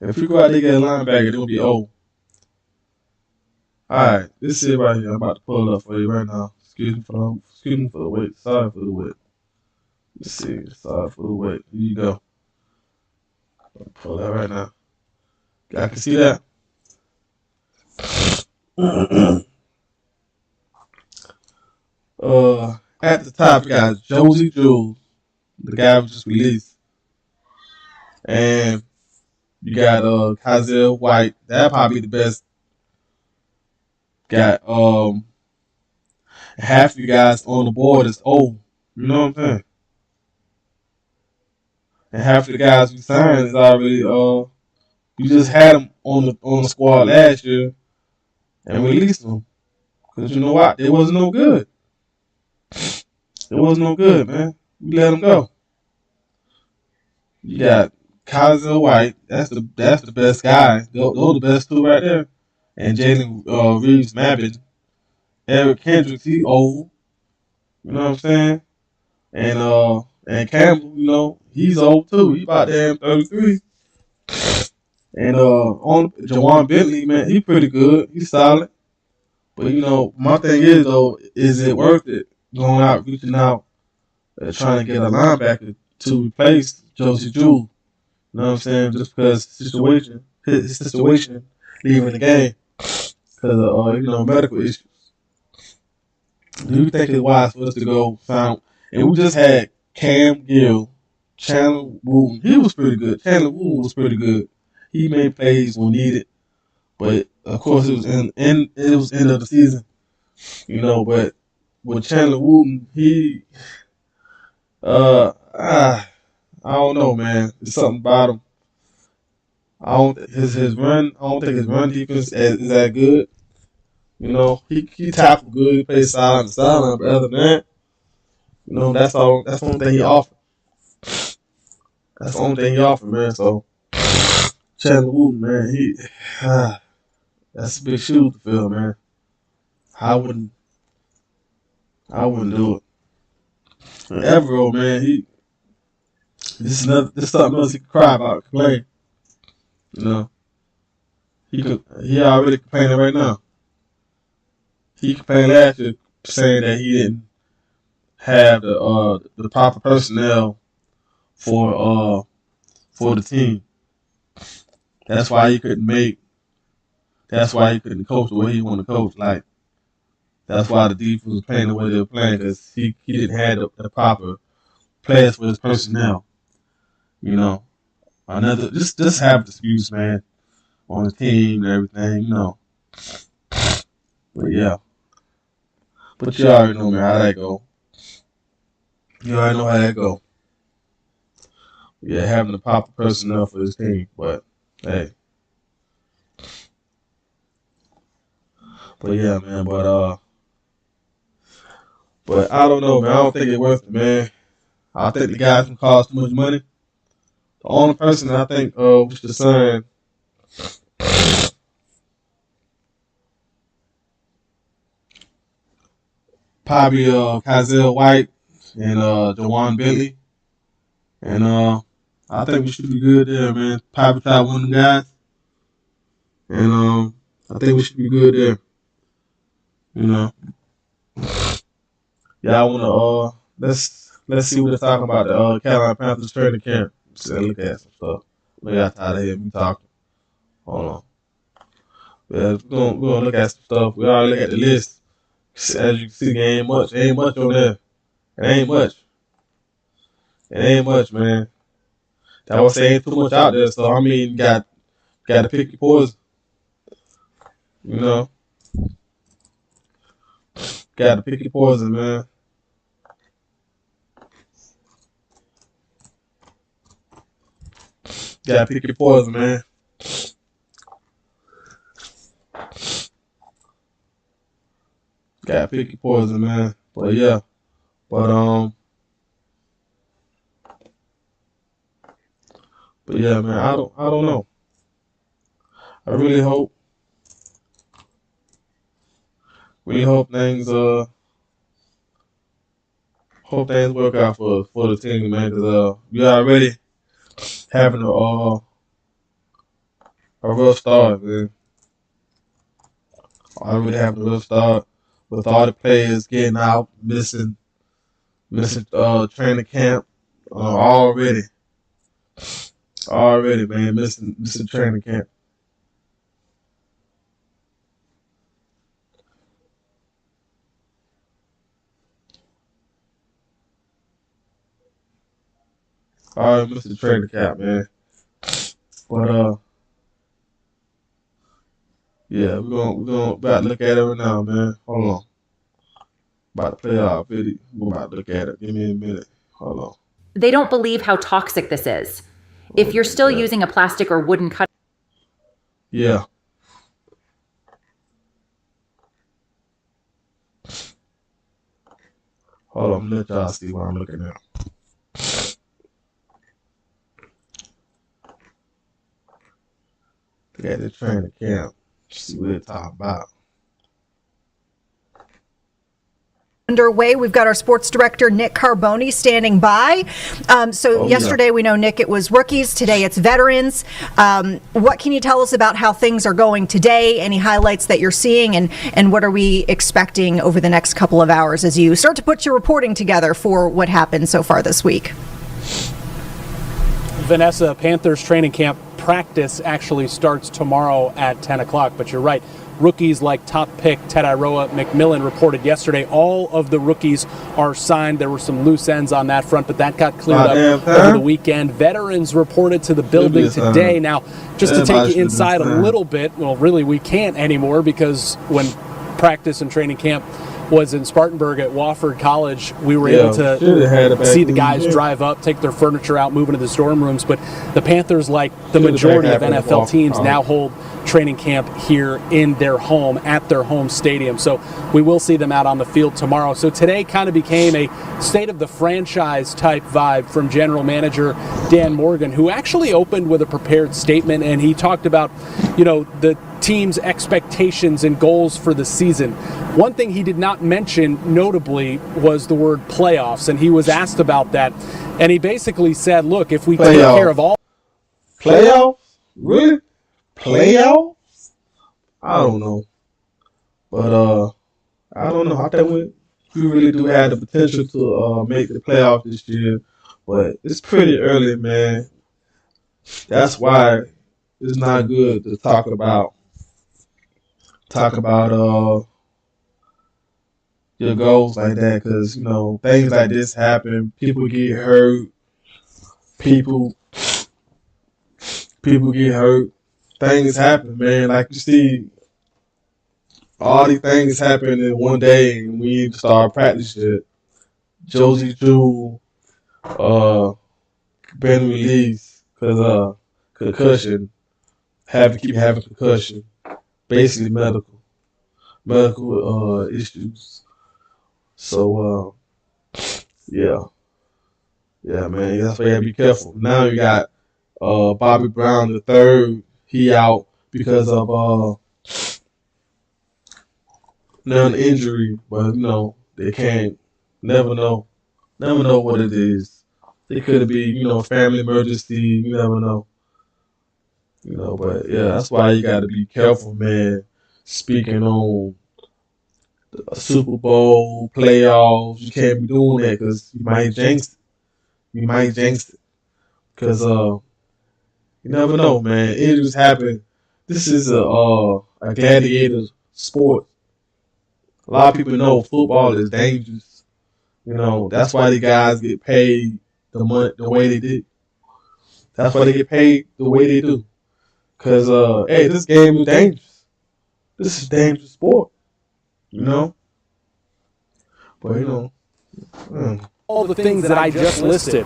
If we go out there and get a linebacker, they're gonna be old. All right, this is it right here. I'm about to pull it up for you right now. Excuse me for the wait. Sorry for the wait. Let's see. Sorry for the wait. Here you go. Pull that right now. Y'all can see that. At the top, we got Josie Jules, the guy we just released, and You got Kazell White. That probably the best. Got half you guys on the board is old. You know what I'm saying? And half the guys we signed is already we just had them on the squad last year and released them because you know what? They wasn't no good. It wasn't no good, man. We let them go. You got Kaiser White. That's the best guy. Those the best two right there. And Jalen Reeves Mabbin. Eric Kendricks, he old. You know what I'm saying? And Campbell, you know, he's old too. He about damn 33. And on Jawan Bentley, man, he pretty good. He's solid. But you know, my thing is though, is it worth it going out, reaching out, trying to get a linebacker to replace Josie Jewell? You know what I'm saying? Just because his situation, leaving the game because of medical issues. Do you think it's wise for us to go find? And we just had Cam Gill, Chandler Wooten. He was pretty good. Chandler Wooten was pretty good. He made plays when needed, but of course it was it was end of the season, you know. But with Chandler Wooten, he I don't know, man. There's something about him. I don't his run. I don't think his run defense is that good. You know, he tackled good. He played silent to silent, but other than that, you know, that's all. That's the only thing he offered. That's the only thing he offered, man. So Chandler Wooten, man, that's a big shoe to fill, man. I wouldn't do it. And Evero, man, this is something else he could cry about, complain. You know, he already complaining right now. He complained last year saying that he didn't have the proper personnel for the team. That's why he couldn't make. That's why he couldn't coach the way he wanted to coach. Like that's why the defense was playing the way they were playing because he didn't have the proper players for his personnel. You know, another just have disputes, man, on the team and everything. You know, but yeah. But you already know, man, how that go. You already know how that go. Yeah, having the proper personnel for his team, but hey. But yeah, man. But I don't know, man. I don't think it's worth it, man. I think the guys can cost too much money. The only person I think we should sign probably Kazell White and Jawan Bentley, and I think we should be good there, man. Probably try one of them guys, and I think we should be good there. You know, y'all wanna let's see what they're talking about the Carolina Panthers training camp. So look at some stuff. We got tired of hearing me talking. Hold on. Yeah, we're gonna look at some stuff. We already look at the list. As you can see, there ain't much. There ain't much on there. It ain't much. It ain't much, man. That was saying too much out there. So I mean, got to pick your poison. You know, got to pick your poison, man. Got to pick your poison, man. Got to pick your poison, man. But yeah, but but yeah, man. I don't know. I really hope things work out for the team, man. Cause we already having a rough start, man. Already having a rough start with all the players getting out, missing training camp already. Already, man, missing training camp. Already missing training camp, man. But yeah, we're gonna about to look at it right now, man. Hold on. About to play our video. We're about to look at it. Give me a minute. Hold on. They don't believe how toxic this is. If you're still using a plastic or wooden cutter. Yeah. Hold on, let y'all see what I'm looking at. Look at the training camp. See what they're talking about. Underway. We've got our sports director, Nick Carboni, standing by. Yesterday, we know, Nick, it was rookies. Today, it's veterans. What can you tell us about how things are going today? Any highlights that you're seeing? And what are we expecting over the next couple of hours as you start to put your reporting together for what happened so far this week? Vanessa, Panthers training camp practice actually starts tomorrow at 10 o'clock, but you're right. Rookies like top pick Ted Iroa McMillan reported yesterday. All of the rookies are signed. There were some loose ends on that front, but that got cleared up over the weekend. Veterans reported to the building today. Now, just to take you inside a little bit, well, really we can't anymore because when practice and training camp was in Spartanburg at Wofford College, we were able to see the guys drive up, take their furniture out, move into the dorm rooms. But the Panthers, like the majority of NFL teams, now hold training camp here in their home, at their home stadium. So we will see them out on the field tomorrow. So today kind of became a state of the franchise type vibe from general manager Dan Morgan, who actually opened with a prepared statement, and he talked about, the team's expectations and goals for the season. One thing he did not mention notably was the word playoffs, and he was asked about that, and he basically said, look, if we take care of all playoffs, really? Playoffs? I don't know. But I don't know. I think we really do have the potential to make the playoffs this year. But it's pretty early, man. That's why it's not good to talk about your goals like that, because things like this happen. People get hurt. People get hurt. Things happen, man. Like you see, all these things happen in one day, and we need to start practicing. Josie Jewell, been released because concussion. Keep having concussion. Basically medical issues. So yeah, man. That's why you gotta be careful. Now you got Bobby Brown the third. He out because of an injury, but they can't never know what it is. It could be family emergency. You never know. But yeah, that's why you got to be careful, man. Speaking on a Super Bowl playoffs, you can't be doing that because you might jinx it. Because you never know, man. Injuries happen. This is a gladiator sport. A lot of people know football is dangerous. That's why the guys get paid the way they did. That's why they get paid the way they do. Because, hey, this game is dangerous. This is a dangerous sport. But, all the things that I just listed,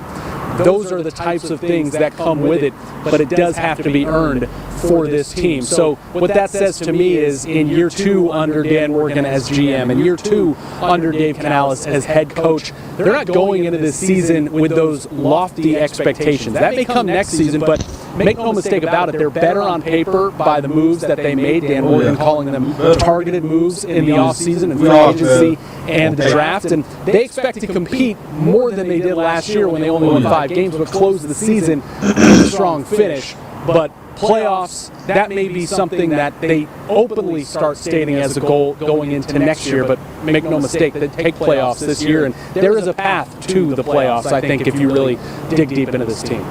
those are the types of things that come with it, but it does have to be earned for this team. So what that says to me is in year 2 under Dan Morgan as GM and year 2 under Dave Canales as head coach, they're not going into this season with those lofty expectations. That may come next season, but make no mistake about it, they're better on paper by the moves that they made. Dan Morgan calling them targeted moves in the offseason and free agency and the draft. And they expect to compete more than they did last year when they only won 5 games, but closed the season with a strong finish. But playoffs, that may be something that they openly start stating as a goal going into next year, but make no mistake, they take playoffs this year, and there is a path to the playoffs, I think, if you really dig deep into this team.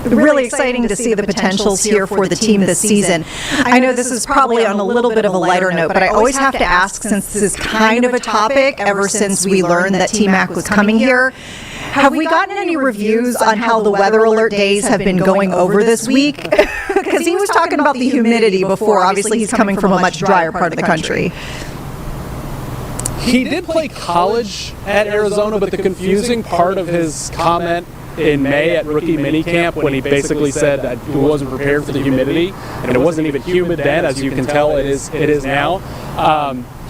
Really exciting to see the potentials here for the team this season. I know this is probably on a little bit of a lighter note, but I always have to ask, since this is kind of a topic ever since we learned that T-Mac was coming here, Have we gotten any reviews on how the weather alert days have been going over this week? Because he was talking about the humidity before. Obviously, he's coming from a much drier part of the country. He did play college at Arizona, but the confusing part of his comment in May at rookie minicamp when he basically said that he wasn't prepared for the humidity, and it wasn't even humid then, as you can tell it is now.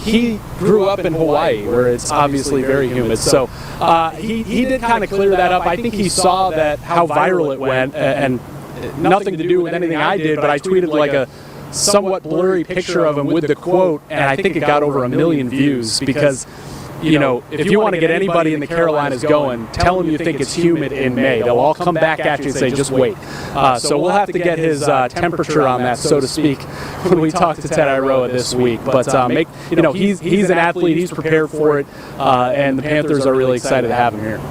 He grew up in Hawaii, where it's obviously very humid. So he did kind of clear that up. I think he saw that how viral it went, and nothing to do with anything I did, but I tweeted like a somewhat blurry picture of him with the quote, and I think it got over 1 million views because, you know, if you want to get anybody in the Carolinas going, tell them you think it's humid in May. They'll all come back at you and say, just wait. So we'll have to get his temperature on that, so to speak, when we talk to Ted Iroa this week. But he's an athlete. He's prepared for it, and the Panthers are really excited to have him here.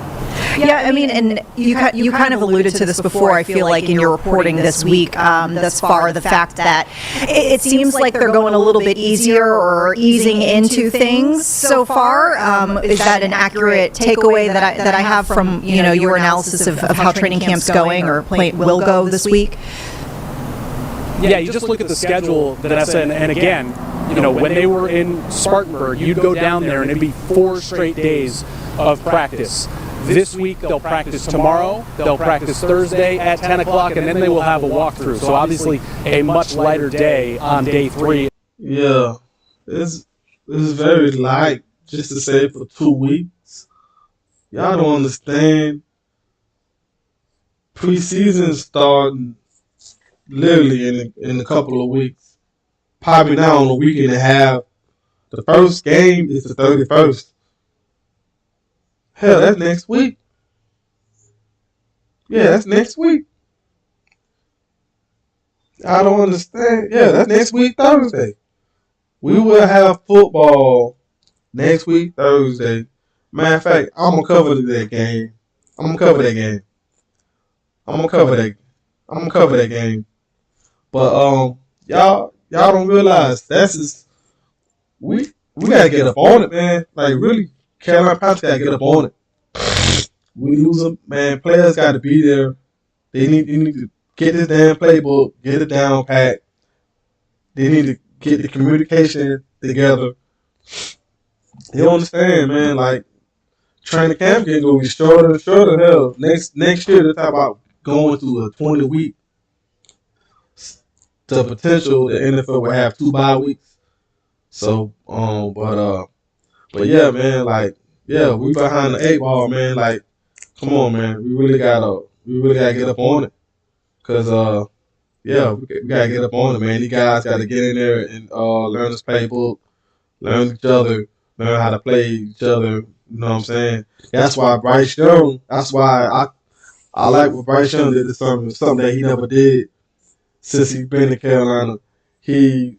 Yeah, I mean, and you kind of alluded to this before, I feel like, in your reporting this week, thus far, the fact that it seems like they're going a little bit easier or easing into things so far. Is that an accurate takeaway that I have from, your analysis of how training camp's going or will go this week? Yeah, you just look at the schedule, Vanessa, and again, when they were in Spartanburg, you'd go down there and it'd be 4 straight days of practice. This week, they'll practice tomorrow, they'll practice Thursday at 10 o'clock, and then they will have a walkthrough. So obviously, a much lighter day on day 3. Yeah, it's very light, just to say, for 2 weeks. Y'all don't understand. Preseason starting literally in a couple of weeks. Probably now in a week and a half. The first game is the 31st. Hell, that's next week. Yeah, that's next week. I don't understand. Yeah, that's next week, Thursday. We will have football next week, Thursday. Matter of fact, I'm going to cover that game. I'm going to cover that game. But y'all don't realize that's just, we got to get up on it, man. Like, really. Carolina Panthers got to get up on it. We lose them, man. Players got to be there. They need to get this damn playbook, get it down pat. They need to get the communication together. You understand, man? Like, training camp getting going to be shorter and shorter. Hell, next year they're talking about going to a 20-week. The potential the NFL will have 2 bye weeks. So, But yeah, man, like, yeah, we behind the 8 ball, man. Like, come on, man, we really gotta get up on it, cause we gotta get up on it, man. These guys gotta get in there and learn this playbook, learn each other, learn how to play each other. You know what I'm saying? That's why Bryce Young. That's why I like what Bryce Young did. Something that he never did since he's been in Carolina. He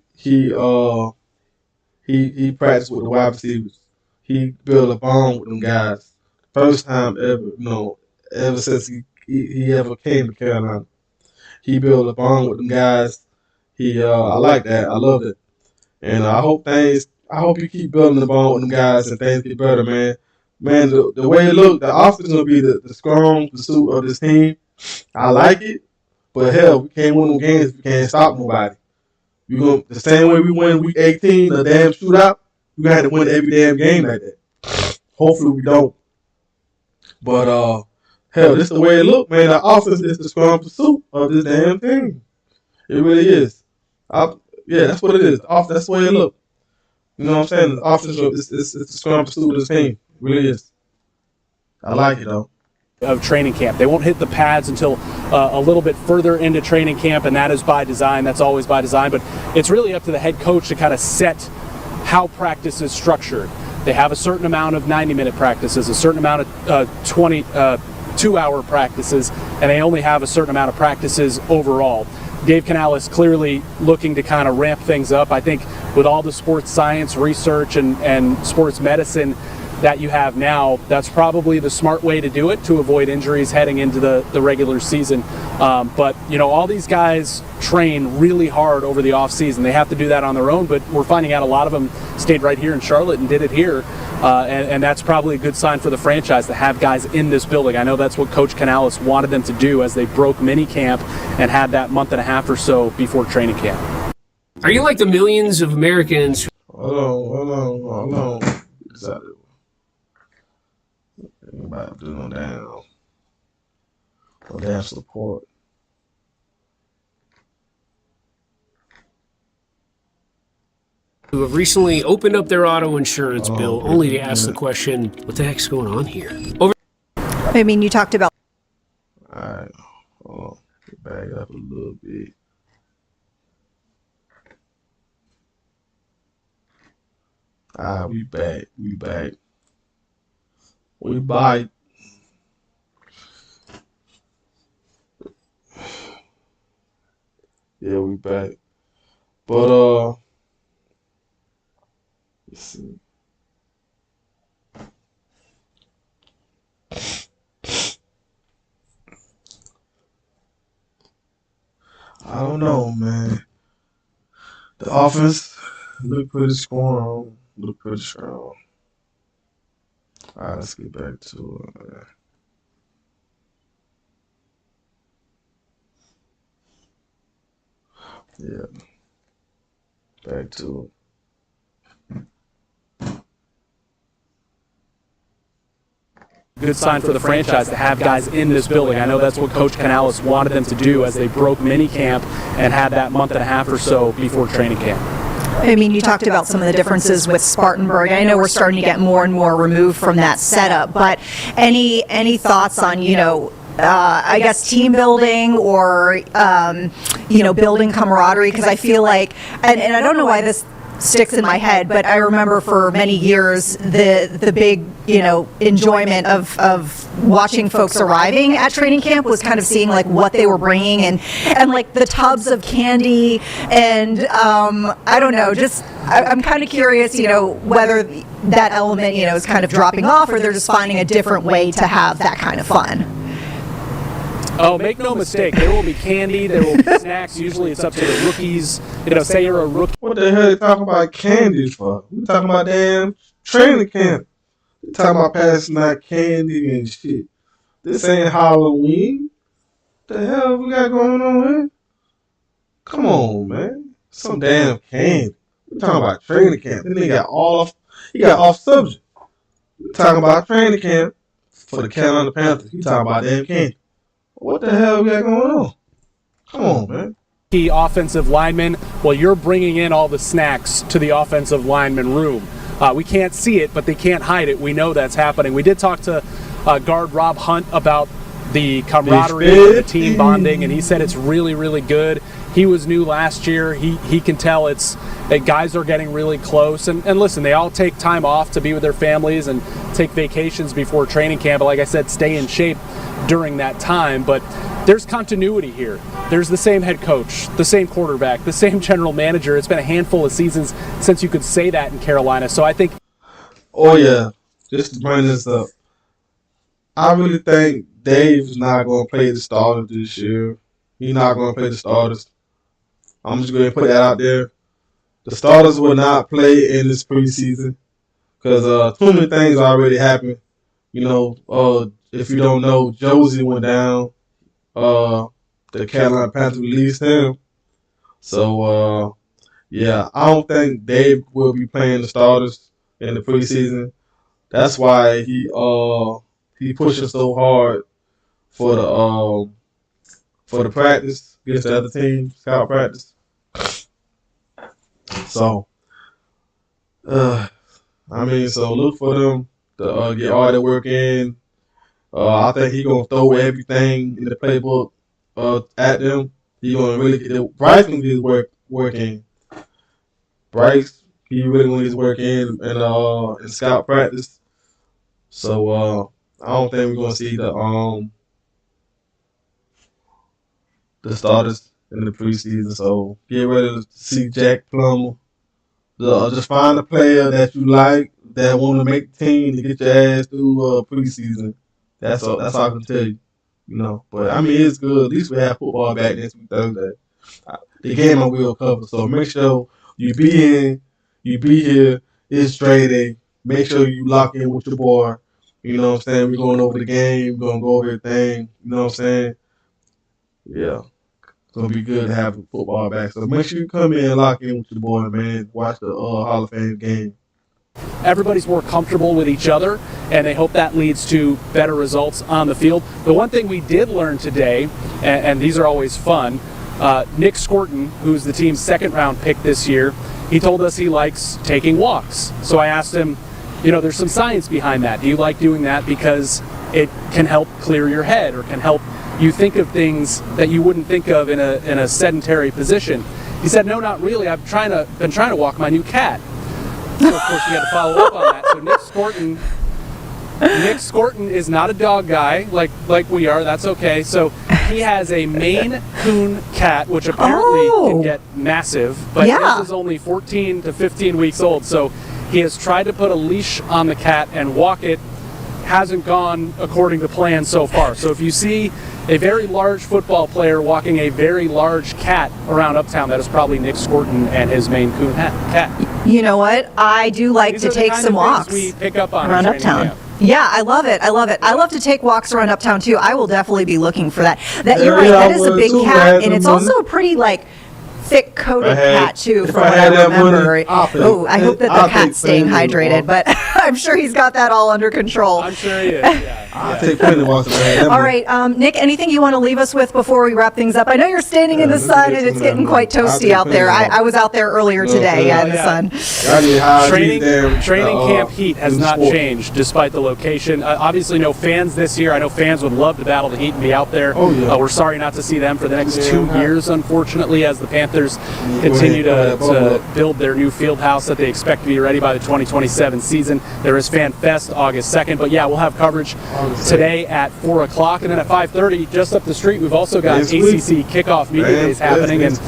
practiced with the wide receivers. He built a bond with them guys. First time ever, ever since he ever came to Carolina. He built a bond with them guys. I like that. I love it. And I hope you keep building the bond with them guys and things get better, man. Man, the way it look, the offense is gonna be the strong pursuit of this team. I like it, but hell, we can't win them games if we can't stop nobody. The same way we win week 18, the damn shootout, we gonna have to win every damn game like that. Hopefully we don't. But hell, this is the way it look, man. The offense is the strong pursuit of this damn team. It really is. That's what it is. That's the way it look. You know what I'm saying? The offense is the strong pursuit of this team. It really is. I like it though. Of training camp. They won't hit the pads until a little bit further into training camp, and that is by design. That's always by design. But it's really up to the head coach to kind of set how practice is structured. They have a certain amount of 90-minute practices, a certain amount of 2-hour practices, and they only have a certain amount of practices overall. Dave Canales clearly looking to kind of ramp things up. I think with all the sports science research and sports medicine that you have now, that's probably the smart way to do it to avoid injuries heading into the regular season. But, all these guys train really hard over the off season. They have to do that on their own, but we're finding out a lot of them stayed right here in Charlotte and did it here. and that's probably a good sign for the franchise to have guys in this building. I know that's what Coach Canales wanted them to do as they broke minicamp and had that month and a half or so before training camp. Are you like the millions of Americans? Hold on. Exactly. Anybody do no damn support. Who have recently opened up their auto insurance bill only to ask the question, what the heck's going on here? I mean, you talked about. All right, hold on. Back up a little bit. All right, we back. We bite. Yeah, we back. But let's see. I don't know, man. The offense look pretty strong. Look pretty strong. All right, let's get back to it, man. Yeah. Back to it. Good sign for the franchise to have guys in this building. I know that's what Coach Canales wanted them to do as they broke minicamp and had that month and a half or so before training camp. I mean, you talked about some of the differences with Spartanburg. I know we're starting to get more and more removed from that setup, but any thoughts on, I guess team building or, building camaraderie? Because I feel like, and I don't know why this sticks in my head, but I remember for many years the big enjoyment of watching folks arriving at training camp was kind of seeing like what they were bringing and like the tubs of candy and I don't know, just I'm kind of curious whether that element is kind of dropping off or they're just finding a different way to have that kind of fun. Oh, make no mistake. There will be candy. There will be snacks. Usually it's up to the rookies. Say you're a rookie. What the hell are you talking about candy for? We talking about damn training camp. We talking about passing out candy and shit. This ain't Halloween. What the hell we got going on here? Come on, man. Some damn candy. We talking about training camp. Then he got off subject. We talking about training camp for the Carolina Panthers. He talking about damn candy. What the hell we got going on? Come on, man. Key offensive lineman. Well, you're bringing in all the snacks to the offensive lineman room. We can't see it, but they can't hide it. We know that's happening. We did talk to guard Rob Hunt about the camaraderie, the team bonding, and he said it's really, really good. He was new last year. He can tell that guys are getting really close. And listen, they all take time off to be with their families and take vacations before training camp. But like I said, stay in shape during that time. But there's continuity here. There's the same head coach, the same quarterback, the same general manager. It's been a handful of seasons since you could say that in Carolina. So I think. Oh, yeah. Just to bring this up. I really think Dave's not going to play the starters this year. He's not going to play the starters. I'm just going to put that out there. The starters will not play in this preseason because too many things already happened. If you don't know, Josie went down. The Carolina Panthers released him. So, I don't think Dave will be playing the starters in the preseason. That's why he pushing so hard for the practice against the other team, scout practice. So, so look for them to get all their work in. I think he's going to throw everything in the playbook at them. He's going to really get Bryce going to get his work in. Bryce, he really going to get his work in scout practice. So, I don't think we're going to see the starters in the preseason. So, get ready to see Jack Plummer. Just find a player that you like that want to make the team to get your ass through preseason. That's all I can tell you. But I mean, it's good. At least we have football back next week Thursday. The game I will cover. So make sure you be here. It's trading. make sure you lock in with your boy. You know what I'm saying? We're going over the game. We're gonna go over everything. You know what I'm saying? Yeah. It's gonna be good to have football back. So make sure you come in and lock in with your boy, man. Watch the Hall of Fame game. Everybody's more comfortable with each other, and they hope that leads to better results on the field. The one thing we did learn today, and these are always fun, Nick Scorton, who's the team's second-round pick this year, he told us he likes taking walks. So I asked him, there's some science behind that. Do you like doing that because it can help clear your head or can help you think of things that you wouldn't think of in a sedentary position? He said, no, not really. I've been trying to walk my new cat. So of course we had to follow up on that. So Nick Scorton is not a dog guy like we are. That's okay. So he has a Maine Coon cat, which apparently can get massive, but his is only 14 to 15 weeks old. So he has tried to put a leash on the cat and walk it. Hasn't gone according to plan so far. So if you see a very large football player walking a very large cat around Uptown, that is probably Nick Scorton and his Maine Coon cat. You know what? I do like to take some walks we pick up on around Uptown. Camp. Yeah, I love it. I love to take walks around Uptown too. I will definitely be looking for that. You're right. That is a big cat, and it's also a pretty thick coated cat too, from what I remember. I hope that the cat's staying hydrated, but I'm sure he's got that all under control. I'm sure he is. Yeah. I'll take plenty of walks. All right, Nick, anything you want to leave us with before we wrap things up? I know you're standing in the sun and it's getting quite toasty out there. I was out there earlier today in the sun. Training camp heat has not changed despite the location. Obviously, no fans this year. I know fans would love to battle the heat and be out there. We're sorry not to see them for the next 2 years, unfortunately, as the Panthers continue to build their new field house that they expect to be ready by the 2027 season. There is Fan Fest August 2nd, but yeah, we'll have coverage today at 4 o'clock, and then at 5:30, just up the street, we've also got ACC kickoff media days happening, and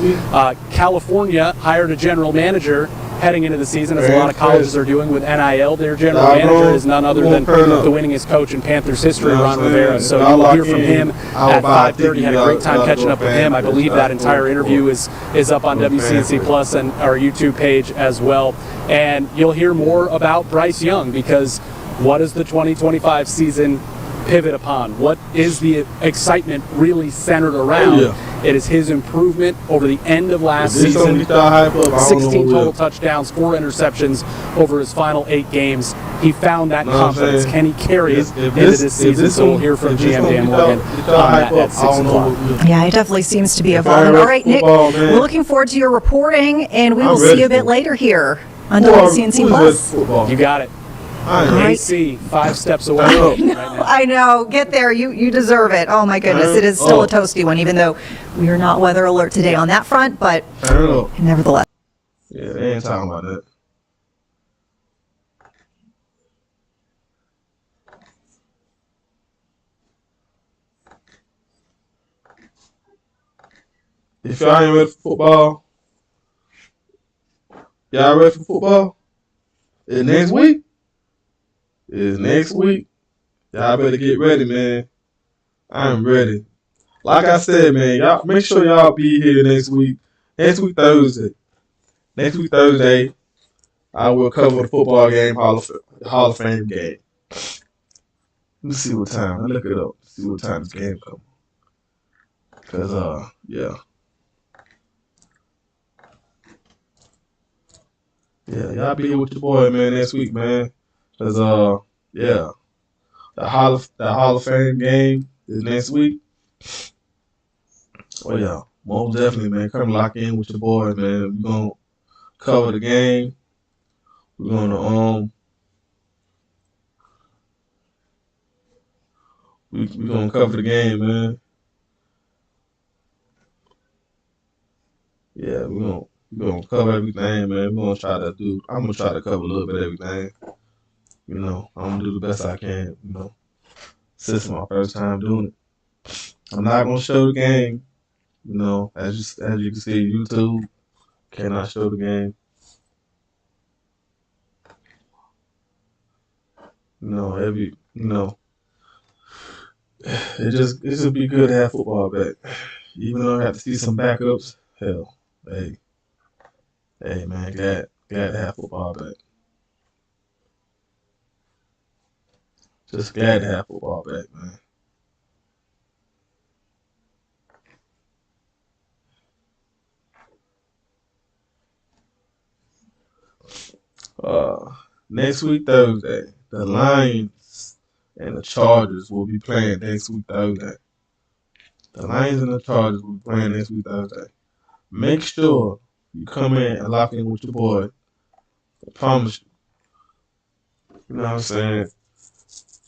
California hired a general manager heading into the season, as a lot of colleges are doing with NIL. Their general manager is none other than the winningest coach in Panthers history, Ron Rivera. So you will hear from him at 5:30. Had a great time catching up with him. I believe that entire interview is up on WCNC Plus and our YouTube page as well. And you'll hear more about Bryce Young, because what does the 2025 season pivot upon? What is the excitement really centered around? It is his improvement over the end of last season. 16 total touchdowns, 4 interceptions over his final 8 games. He found that confidence. Can he carry it into this season? So we'll hear from GM Dan Morgan on that at 6 o'clock. Yeah, it definitely seems to be evolving. All right, Nick, we're looking forward to your reporting, and we will see you a bit later here on WCNC Plus. You got it. AC, 5 steps away right now. I know. Get there. You deserve it. Oh, my goodness. It is still a toasty one, even though we are not weather alert today on that front, but nevertheless. Yeah, they ain't talking about that. If y'all ain't ready for football, y'all ready for football? It's next week. Y'all better get ready, man. I'm ready. Like I said, man, y'all make sure y'all be here next week. Next week Thursday, I will cover the football game, Hall of Fame game. Let me see what time. I look it up. See what time this game comes. Cause y'all be here with your boy, man, next week, man. Cause the Hall of Fame game is next week. Oh yeah, most definitely, man. Come lock in with your boy, man. We're gonna cover the game. We're gonna we're gonna cover the game, man. Yeah, we're gonna cover everything, man. I'm gonna try to cover a little bit of everything. I'm gonna do the best I can, Since it's my first time doing it. I'm not gonna show the game. As you can see, YouTube cannot show the game. It's just be good to have football back. Even though I have to see some backups, hell, hey man, glad to have football back. Just glad to have football back, man. Next week Thursday, the Lions and the Chargers will be playing next week Thursday. The Lions and the Chargers will be playing next week Thursday. Make sure you come in and lock in with your boy. I promise you. You know what I'm saying?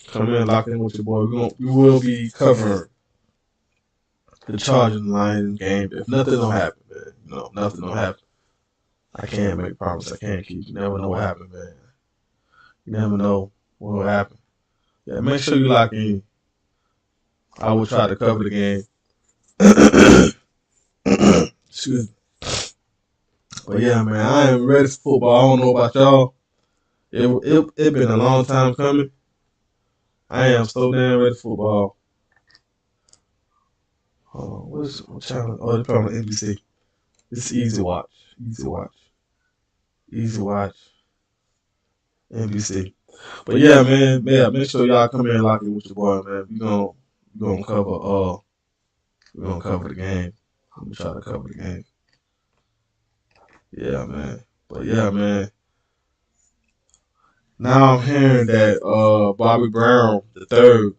Come in and lock in with your boy. We will be covering the Chargers and Lions game. If nothing don't happen, man. You know, nothing don't happen. I can't make a promise I can't keep. You never know what happened, man. You never know what will happen. Yeah, make sure you lock in. I will try to cover the game. Excuse me. But yeah, man, I am ready for football. I don't know about y'all. It been a long time coming. I am so damn ready for football. What channel? Oh, it's probably on NBC. It's Easy Watch. NBC. But yeah, man, make sure y'all come in and lock in with your boy, man. We gonna cover the game. I'm gonna try to cover the game. Yeah, man. But yeah, man. Now I'm hearing that Bobby Brown the third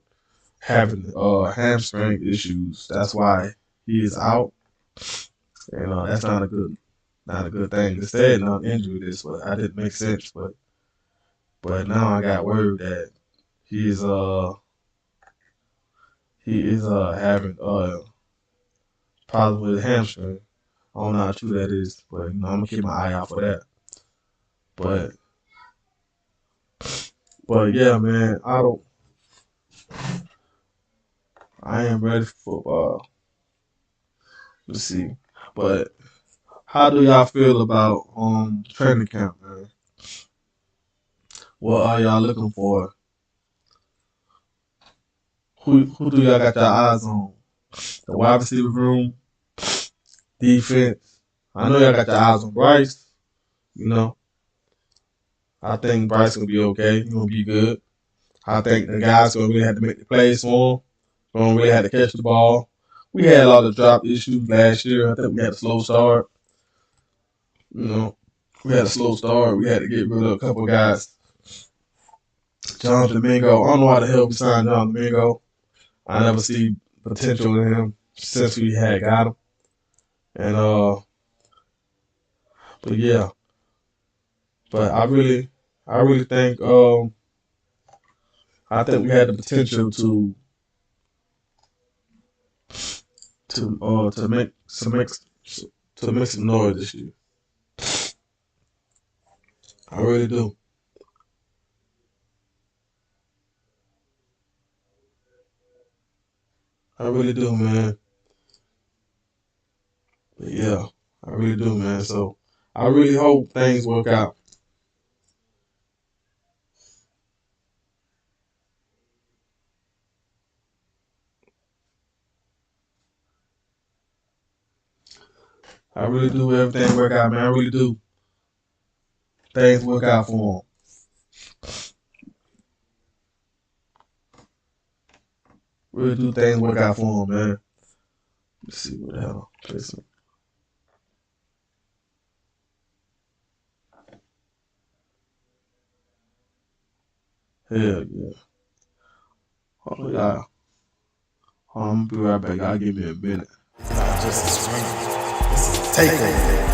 having hamstring issues. That's why he is out. And that's not a good thing. They said non-injury this, but that didn't make sense. But now I got word that he is having problems with his hamstring. I don't know how true that is, but I'm gonna keep my eye out for that. But yeah, man, I am ready for football. Let's see. But how do y'all feel about training camp, man? What are y'all looking for? Who do y'all got your eyes on? The wide receiver room, defense. I know y'all got your eyes on Bryce. You know, I think Bryce gonna be okay. He's gonna be good. I think the guys gonna really have to make the plays for him. Gonna really have to catch the ball. We had a lot of drop issues last year. I think we had a slow start. You know, we had a slow start. We had to get rid of a couple of guys. John Domingo. I don't know why the hell we signed John Domingo. I never see potential in him since we had got him. And but yeah. But I really think I think we had the potential to make some noise this year. I really do. I really do, man. But yeah, I really do, man. So I really hope things work out. I really do. Everything work out, man. I really do. Things work out for them. Really do things work out for them, man. Let's see what the hell. Listen. Hell yeah. Oh yeah. I'm gonna be right back. Y'all give me a minute. It's not just a screen. It's a takeover.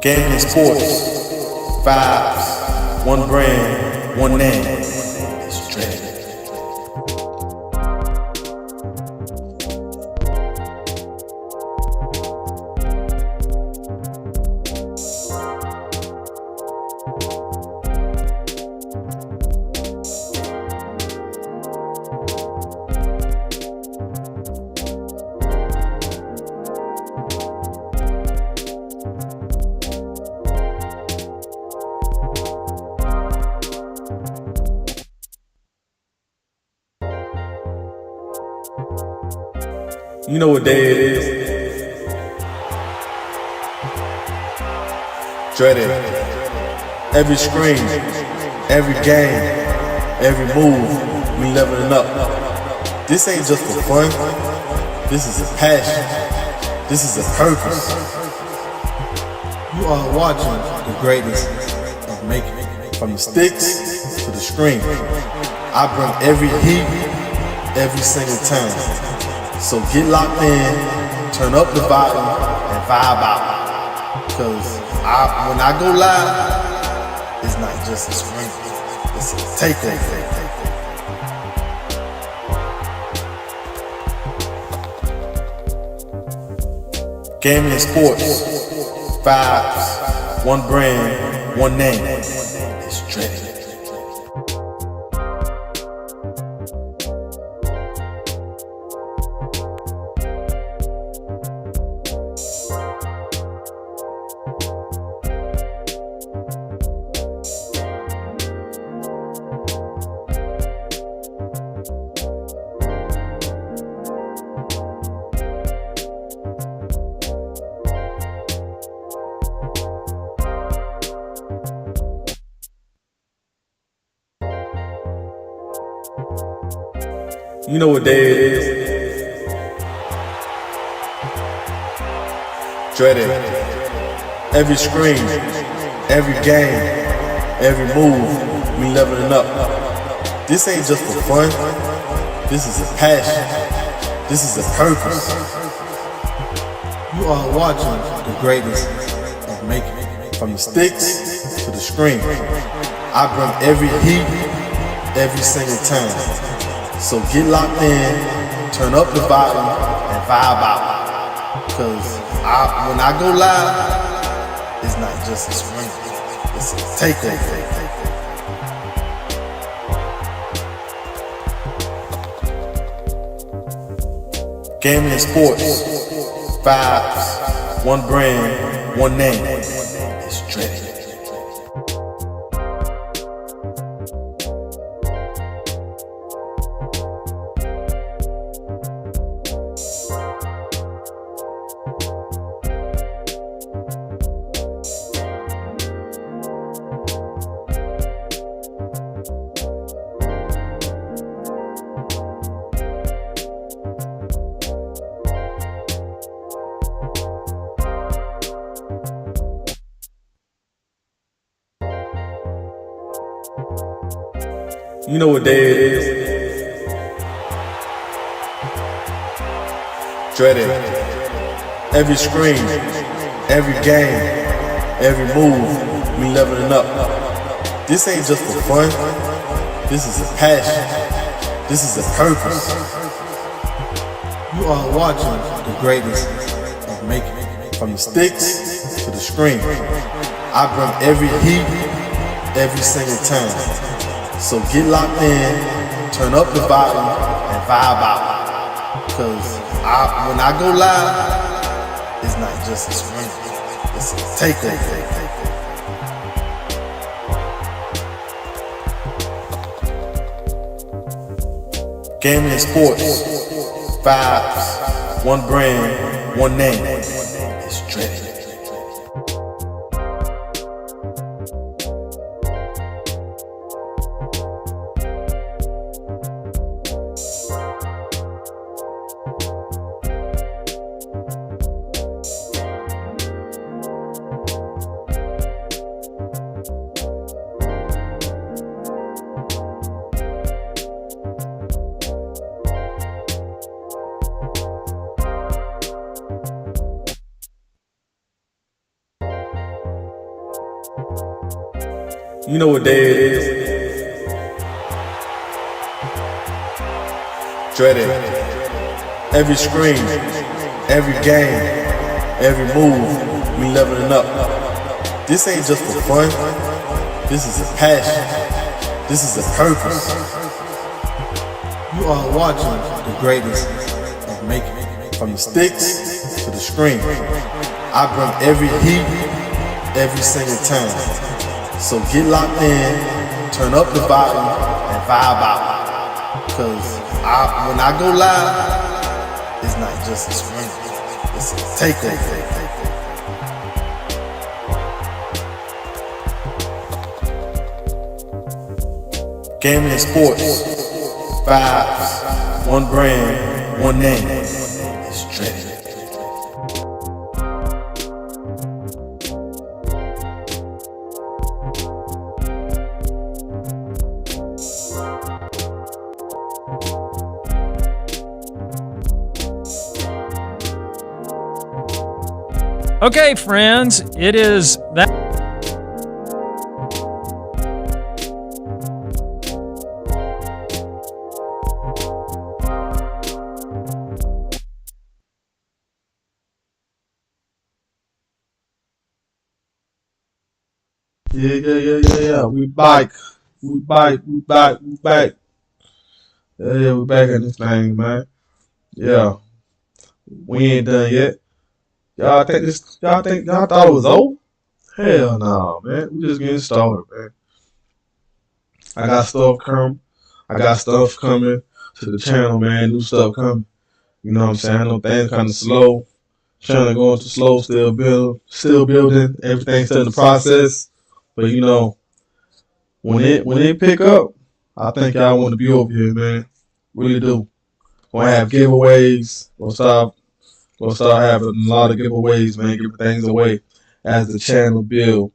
Gaming and sports, vibes, one brand, one name. It's Dread. You know what day it is. dreaded. Every screen, every game, every move, we leveling up. This ain't just for fun. This is a passion. This is a purpose. You are watching the greatness of making. From the sticks to the screen, I bring every heat, every single time. So get locked in, turn up the volume, and vibe out. Cause when I go live, it's not just a screen, it's a takeover. Gaming and sports, vibes, one brand, one name. It's dreaded. You know what day it is? Dreaded. Every screen, every game, every move, we leveling up. This ain't just for fun. This is a passion. This is a purpose. You are watching the greatness of making. From the sticks to the screen, I bring every heat, every single time. So get locked in, turn up the volume, and vibe out. Cause when I go live, it's not just a screen, it's a takeover. Gaming and sports, vibes, one brand, one name. It's dreaded. You know what day it is? Dreaded. Every screen, every game, every move, we leveling up. This ain't just for fun. This is a passion. This is a purpose. You are watching the greatness of making. From the sticks to the screen, I bring every heat, every single time. So get locked in, turn up the volume, and vibe out. Cause when I go live, it's not just a screen, it's a takeover. Gaming and sports, vibes, one brand, one name. It's dreaded. You know what day it is? Dreaded. Every screen, every game, every move, we leveling up. This ain't just for fun. This is a passion. This is a purpose. You are watching the greatness of making. From the sticks to the screen, I bring every heat, every single time. So get locked in, turn up the volume, and vibe out. Cause when I go live, it's not just a screen, it's a takeover. Gaming and sports. Vibes. One brand, one name. It's Dreaded. Okay, friends, it is that. Yeah. We back. We back. Yeah, we back in this thing, man. Yeah. We ain't done yet. Y'all thought it was over? Hell no, man. We just getting started, man. I got stuff coming to the channel, man. New stuff coming. You know what I'm saying? I know things kind of slow. Trying to go into slow, still building. Everything's still in the process. But you know, when it pick up, I think y'all want to be over here, man. Really do. Gonna have giveaways. Gonna start having a lot of giveaways, man. Giving things away as the channel build.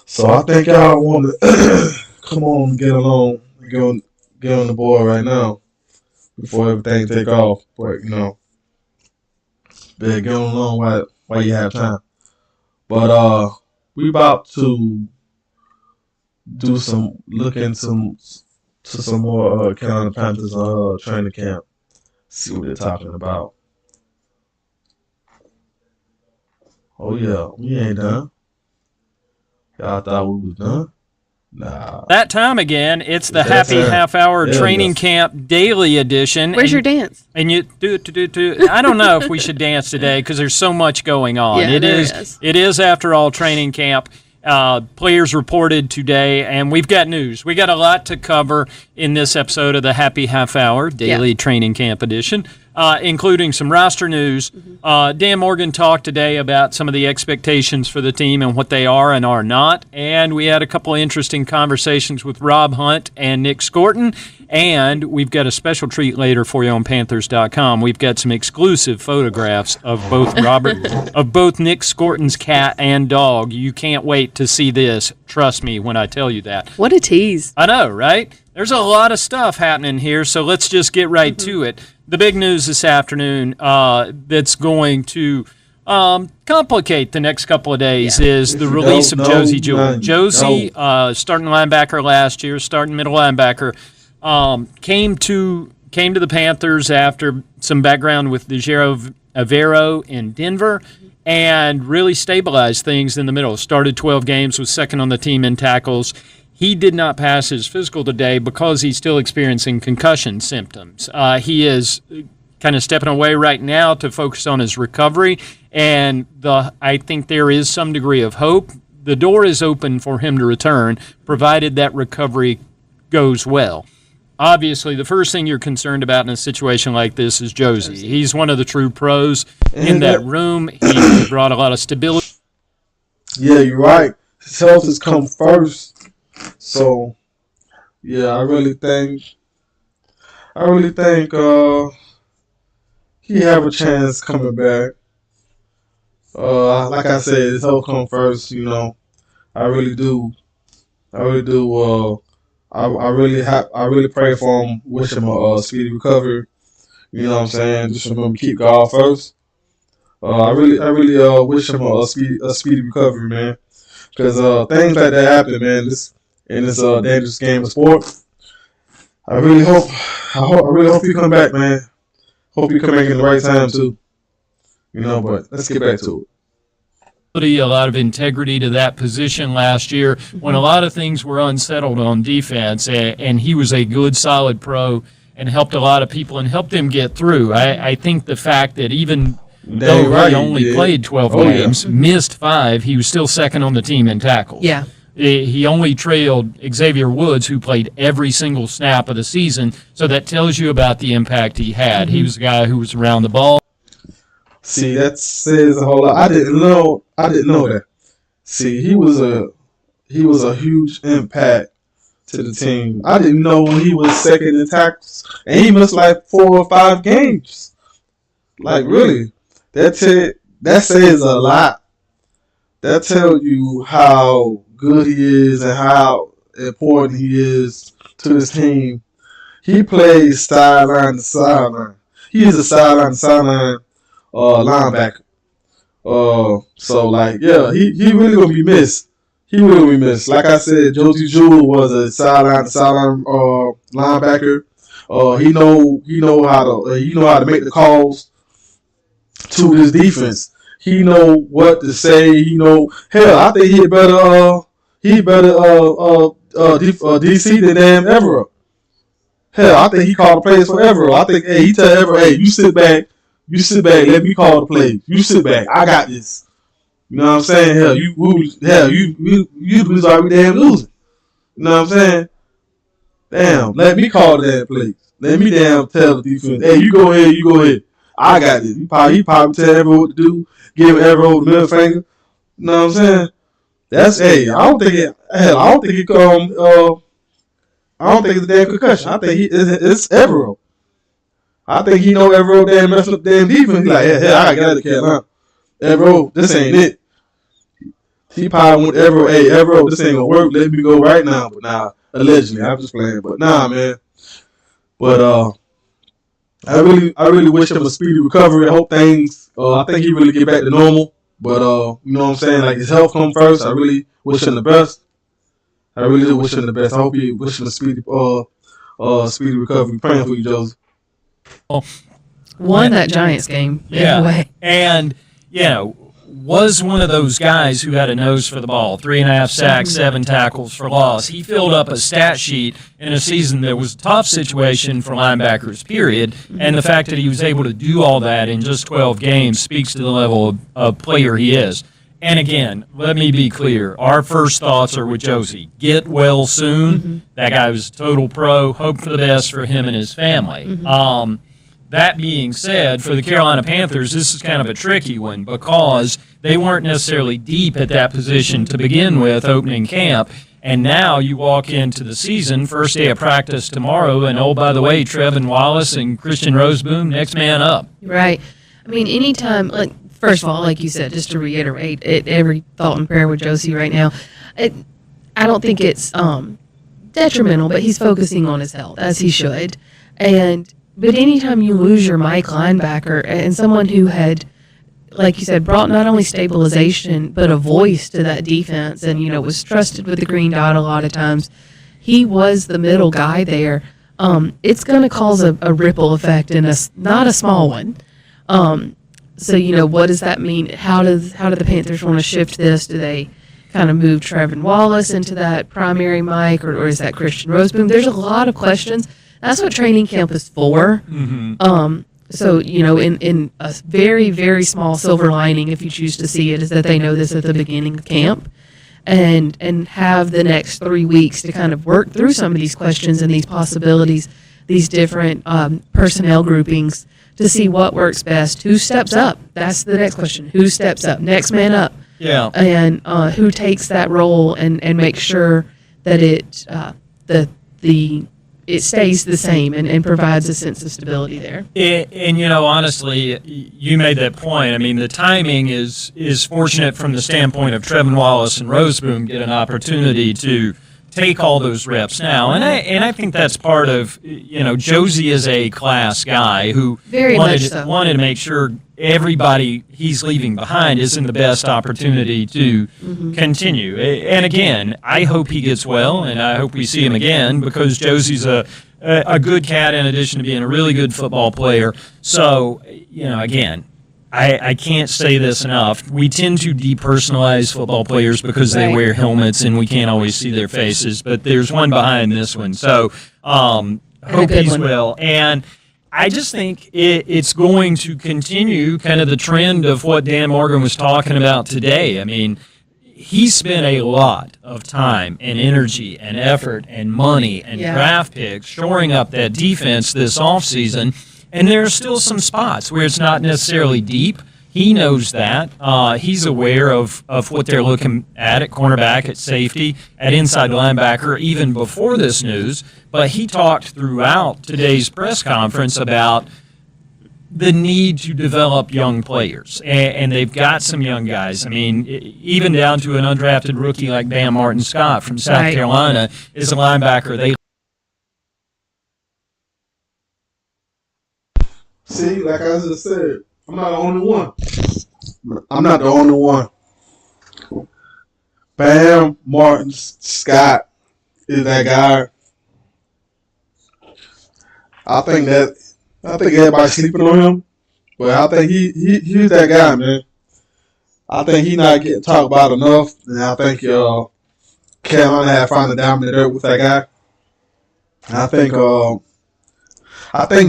So I think y'all want to come on, get along, get on the board right now before everything take off. But you know, better get on along while you have time. But we about to look into some more Carolina Panthers training camp. See what they're talking about. Oh yeah, we ain't done. Y'all thought we was done? Nah. That time again, it's the Happy Half Hour Training Camp Daily Edition. Where's your dance? And you do. I don't know if we should dance today because there's so much going on. Yeah, It is after all training camp. Players reported today, and we've got news. We got a lot to cover in this episode of the Happy Half Hour Daily Training Camp Edition, including some roster news. Dan Morgan talked today about some of the expectations for the team and what they are and are not, and we had a couple of interesting conversations with Rob Hunt and Nick Scorton, and we've got a special treat later for you on Panthers.com. We've got some exclusive photographs of both Nick Scorton's cat and dog. You can't wait to see this. Trust me when I tell you that. What a tease. I know, right? There's a lot of stuff happening here, so let's just get right to it. The big news this afternoon that's going to complicate the next couple of days is the release of Josie Jewell. Josie, starting linebacker last year, starting middle linebacker, came to the Panthers after some background with DeJero Avero in Denver and really stabilized things in the middle. Started 12 games, was second on the team in tackles. He did not pass his physical today because he's still experiencing concussion symptoms. He is kind of stepping away right now to focus on his recovery, and I think there is some degree of hope. The door is open for him to return, provided that recovery goes well. Obviously, the first thing you're concerned about in a situation like this is Josie. He's one of the true pros in that room. He brought a lot of stability. Yeah, you're right. His health has come first. So, yeah, I really think he have a chance coming back. Like I said, his health come first. You know, I really do. I really pray for him. Wish him a speedy recovery. You know what I'm saying? Just remember, keep God first. I really wish him a speedy recovery, man. Because things like that happen, man. In this dangerous game of sport. I really hope you come back, man. Hope you come back in the right time too. You know, but let's get back to it. A lot of integrity to that position last year when a lot of things were unsettled on defense, and he was a good, solid pro and helped a lot of people and helped them get through. I think the fact that even though he only played 12 games, missed 5, he was still second on the team in tackles. Yeah. He only trailed Xavier Woods, who played every single snap of the season, so that tells you about the impact he had. He was a guy who was around the ball. See, that says a whole lot. I didn't know that. See, he was a huge impact to the team. I didn't know when he was second in tackles, and he missed like 4 or 5 games. Like really, that says a lot. That tells you how good he is and how important he is to his team. He plays sideline to sideline. He is a sideline to sideline linebacker. So like, yeah, he really gonna be missed. He will be missed. Like I said, Josie Jewell was a sideline to sideline linebacker. He know how to make the calls to his defense. He know what to say. Hell, I think he better DC than damn Evero. Hell, I think he called the plays for Evero. I think he tell Evero, hey, you sit back, let me call the plays. You sit back, I got this. You know what I'm saying? Hell, you lose already damn losing. You know what I'm saying? Damn, let me call the damn plays. Let me damn tell the defense, hey, you go ahead. I got this. He probably tell Evero what to do, give Evero the middle finger. You know what I'm saying? That's I don't think it's a damn concussion. I think it's Evero. I think he know Evero damn messing up damn defense. He's like, I got it, Carolina. Evero, this ain't it. He probably went Evero, hey, Evero, this ain't gonna work. Let me go right now. But nah, allegedly, I'm just playing. But nah, man. But I really wish him a speedy recovery. I hope things. I think he really get back to normal. But you know what I'm saying? Like his health come first. I really wish him the best. I really do wish him the best. I hope you wish him a speedy recovery. Praying for you, Joseph. Won that Giants game. Yeah, and was one of those guys who had a nose for the ball. 3.5 sacks, 7 tackles for loss. He filled up a stat sheet in a season that was a tough situation for linebackers, period. And the fact that he was able to do all that in just 12 games speaks to the level of player he is. And again, let me be clear. Our first thoughts are with Josie. Get well soon. Mm-hmm. That guy was a total pro. Hope for the best for him and his family. Mm-hmm. That being said, for the Carolina Panthers, this is kind of a tricky one because they weren't necessarily deep at that position to begin with opening camp. And now you walk into the season, first day of practice tomorrow, and oh, by the way, Trevin Wallace and Christian Roseboom, next man up. Right. I mean, anytime, first of all, like you said, just to reiterate, every thought and prayer with Josie right now, I don't think it's detrimental, but he's focusing on his health, as he should. But anytime you lose your Mike linebacker and someone who had, like you said, brought not only stabilization, but a voice to that defense and, was trusted with the green dot a lot of times, he was the middle guy there. It's going to cause a ripple effect and not a small one. So, what does that mean? How do the Panthers want to shift this? Do they kind of move Trevin Wallace into that primary Mike, or is that Christian Roseboom? There's a lot of questions. That's what training camp is for. Mm-hmm. So, in a very, very small silver lining, if you choose to see it, is that they know this at the beginning of camp and have the next 3 weeks to kind of work through some of these questions and these possibilities, these different personnel groupings to see what works best. Who steps up? That's the next question. Who steps up? Next man up. Yeah. And who takes that role and makes sure that it stays the same and provides a sense of stability there. And honestly, you made that point. I mean, the timing is fortunate from the standpoint of Trevin Wallace and Roseboom get an opportunity to take all those reps now. And I think that's part of, Josie is a class guy who wanted to make sure everybody he's leaving behind is in the best opportunity to continue. And again, I hope he gets well, and I hope we see him again because Josie's a good cat in addition to being a really good football player. So, again, I can't say this enough. We tend to depersonalize football players because they wear helmets and we can't always see their faces, but there's one behind this one. So hope he's well. And I just think it's going to continue kind of the trend of what Dan Morgan was talking about today. I mean, he spent a lot of time and energy and effort and money and draft picks shoring up that defense this offseason. And there are still some spots where it's not necessarily deep. He knows that. He's aware of what they're looking at cornerback, at safety, at inside linebacker, even before this news. But he talked throughout today's press conference about the need to develop young players. And they've got some young guys. I mean, even down to an undrafted rookie like Dan Martin Scott from South Carolina is a linebacker. See, like I just said, I'm not the only one. I'm not the only one. Bam Martin Scott is that guy. I think everybody's sleeping on him, but I think he's that guy, man. I think he's not getting talked about enough, and I think Carolina had found the diamond in the dirt with that guy. And I think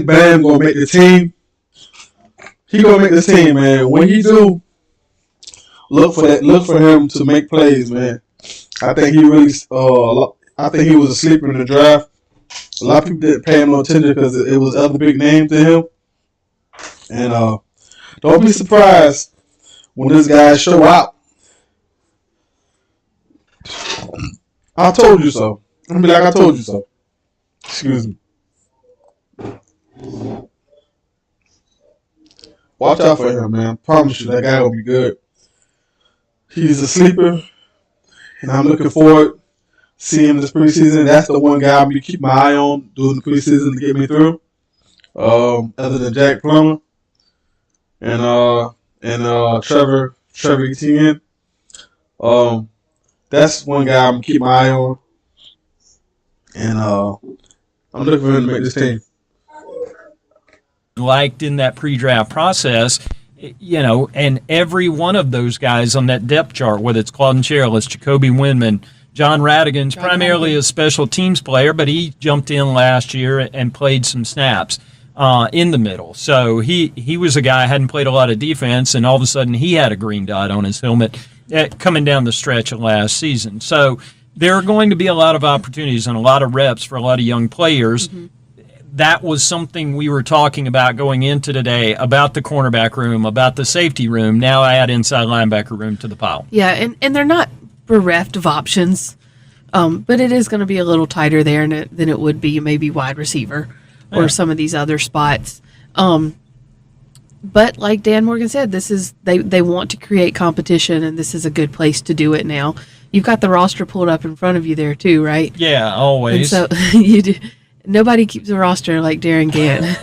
Bam gonna make the team. He gonna make this team, man. When he do, look for him to make plays, man. I think he really, I think he was a sleeper in the draft. A lot of people didn't pay him no attention because it was other big names to him. And don't be surprised when this guy show out. I told you so. I'm gonna be like, I told you so. Excuse me. Watch out for him, man. I promise you, that guy will be good. He's a sleeper, and I'm looking forward to seeing him this preseason. That's the one guy I'm going to keep my eye on during the preseason to get me through, other than Jack Plummer and Trevor Etienne. That's one guy I'm going to keep my eye on, and I'm looking for him to make this team. Liked in that pre-draft process, and every one of those guys on that depth chart, whether it's Claudin Cherilus, Jacoby Windman, John Radigan's primarily a special teams player, but he jumped in last year and played some snaps in the middle. So he was a guy who hadn't played a lot of defense, and all of a sudden he had a green dot on his helmet coming down the stretch of last season. So there are going to be a lot of opportunities and a lot of reps for a lot of young players. Mm-hmm. That was something we were talking about going into today, about the cornerback room, about the safety room. Now I add inside linebacker room to the pile. Yeah, and they're not bereft of options, but it is going to be a little tighter there than it would be maybe wide receiver or some of these other spots. But like Dan Morgan said, this is they want to create competition, and this is a good place to do it now. You've got the roster pulled up in front of you there too, right? Yeah, always. And so you do. Nobody keeps a roster like Darren Gant.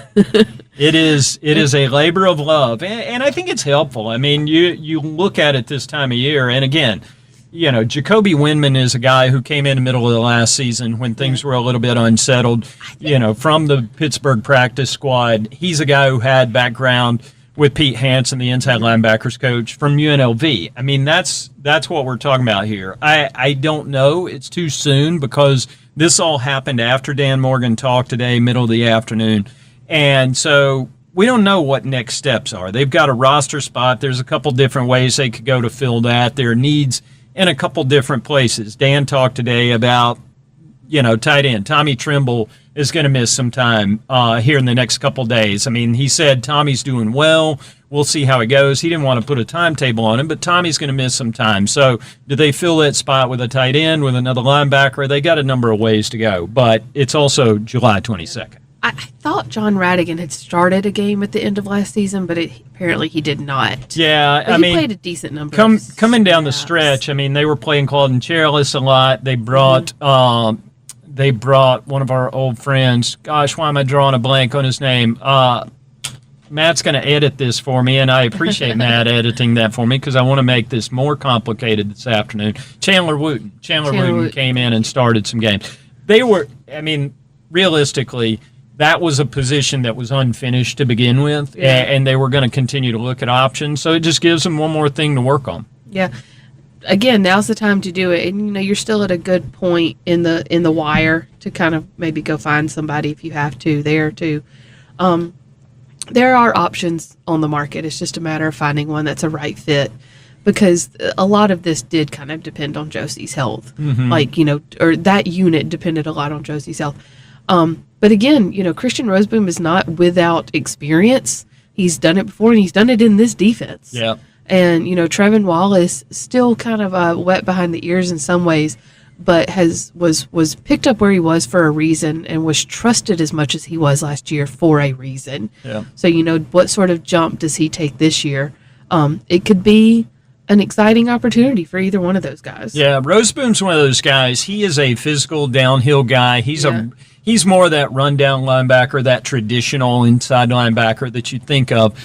It is a labor of love, and I think it's helpful. I mean, you look at it this time of year, and again, Jacoby Windman is a guy who came in the middle of the last season when things were a little bit unsettled, from the Pittsburgh practice squad. He's a guy who had background with Pete Hansen, the inside linebackers coach from UNLV. I mean, that's what we're talking about here. I don't know. It's too soon because this all happened after Dan Morgan talked today, middle of the afternoon. And so we don't know what next steps are. They've got a roster spot. There's a couple different ways they could go to fill that. There are needs in a couple different places. Dan talked today about, tight end. Tommy Trimble is going to miss some time here in the next couple days. I mean, he said Tommy's doing well. We'll see how it goes. He didn't want to put a timetable on him, but Tommy's going to miss some time. So do they fill that spot with a tight end, with another linebacker? They got a number of ways to go, but it's also July 22nd. I thought John Radigan had started a game at the end of last season, but apparently he did not. Yeah, but he played a decent number. Coming down the stretch, I mean, they were playing Claudin Cherilus a lot. They brought one of our old friends. Gosh, why am I drawing a blank on his name? Matt's going to edit this for me, and I appreciate Matt editing that for me because I want to make this more complicated this afternoon. Chandler Wooten. Chandler Wooten came in and started some games. Realistically, that was a position that was unfinished to begin with, and they were going to continue to look at options. So it just gives them one more thing to work on. Yeah. Again, now's the time to do it, and you're still at a good point in the wire to kind of maybe go find somebody if you have to there too. There are options on the market. It's just a matter of finding one that's a right fit, because a lot of this did kind of depend on Josie's health. Mm-hmm. Or that unit depended a lot on Josie's health. But again, Christian Roseboom is not without experience. He's done it before, and he's done it in this defense. Yeah. And, Trevin Wallace still kind of wet behind the ears in some ways, but was picked up where he was for a reason and was trusted as much as he was last year for a reason. Yeah. So, what sort of jump does he take this year? It could be an exciting opportunity for either one of those guys. Yeah, Roseboom's one of those guys. He is a physical downhill guy. He's more of that rundown linebacker, that traditional inside linebacker that you think of.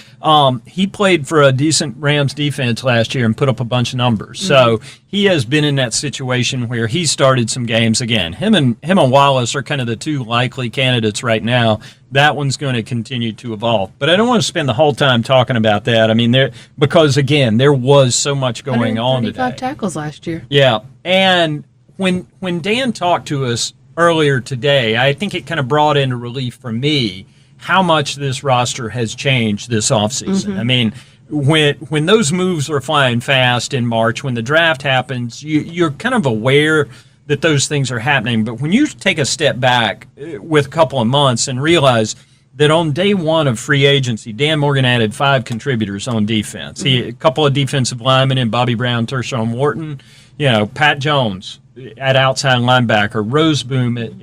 He played for a decent Rams defense last year and put up a bunch of numbers. So he has been in that situation where he started some games again. Him and Wallace are kind of the two likely candidates right now. That one's going to continue to evolve. But I don't want to spend the whole time talking about that. I mean, because again, there was so much going on today. 135 tackles last year. Yeah, and when Dan talked to us earlier today, I think it kind of brought into relief for me how much this roster has changed this offseason. I mean, when those moves were flying fast in March, when the draft happens, you're kind of aware that those things are happening. But when you take a step back with a couple of months and realize that on day one of free agency, Dan Morgan added 5 contributors on defense. A couple of defensive linemen in Bobby Brown, Tershawn Wharton, Pat Jones at outside linebacker, Roseboom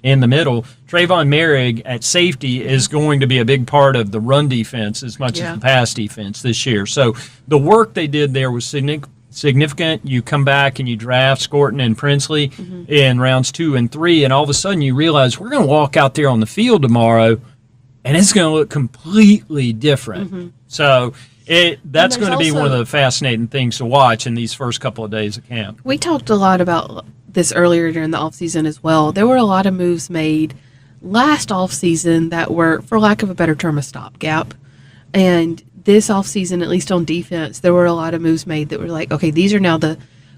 in the middle. Trayvon Merrick at safety is going to be a big part of the run defense as much as the pass defense this year. So the work they did there was significant. You come back and you draft Scorton and Princely in rounds 2 and 3, and all of a sudden you realize we're going to walk out there on the field tomorrow, and it's going to look completely different. So that's going to be one of the fascinating things to watch in these first couple of days of camp. We talked a lot about this earlier during the offseason as well. There were a lot of moves made last offseason that were, for lack of a better term, a stopgap. And this offseason, at least on defense, there were a lot of moves made that were like, okay, these are now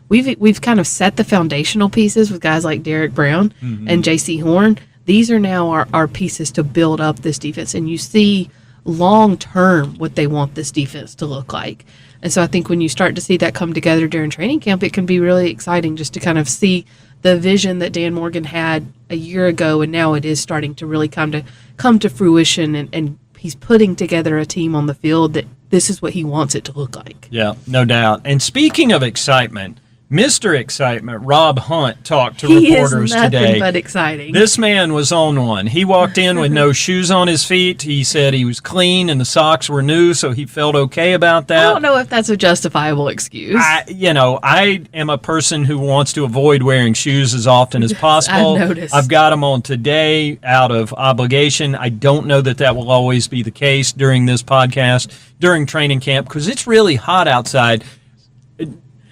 we've kind of set the foundational pieces with guys like Derek Brown and J.C. Horn. These are now our pieces to build up this defense. And you see long term what they want this defense to look like. And so I think when you start to see that come together during training camp, it can be really exciting just to kind of see the vision that Dan Morgan had a year ago, and now it is starting to really come to fruition, and he's putting together a team on the field that this is what he wants it to look like. Yeah, no doubt. And speaking of excitement, Mr. Excitement, Rob Hunt, talked to He reporters is nothing today. but exciting. This man was on one. He walked in with no shoes on his feet. He said he was clean and the socks were new, so he felt okay about that. I don't know if that's a justifiable excuse. I am a person who wants to avoid wearing shoes as often as possible. I've noticed. I've got them on today out of obligation. I don't know that will always be the case during this podcast, during training camp, because it's really hot outside.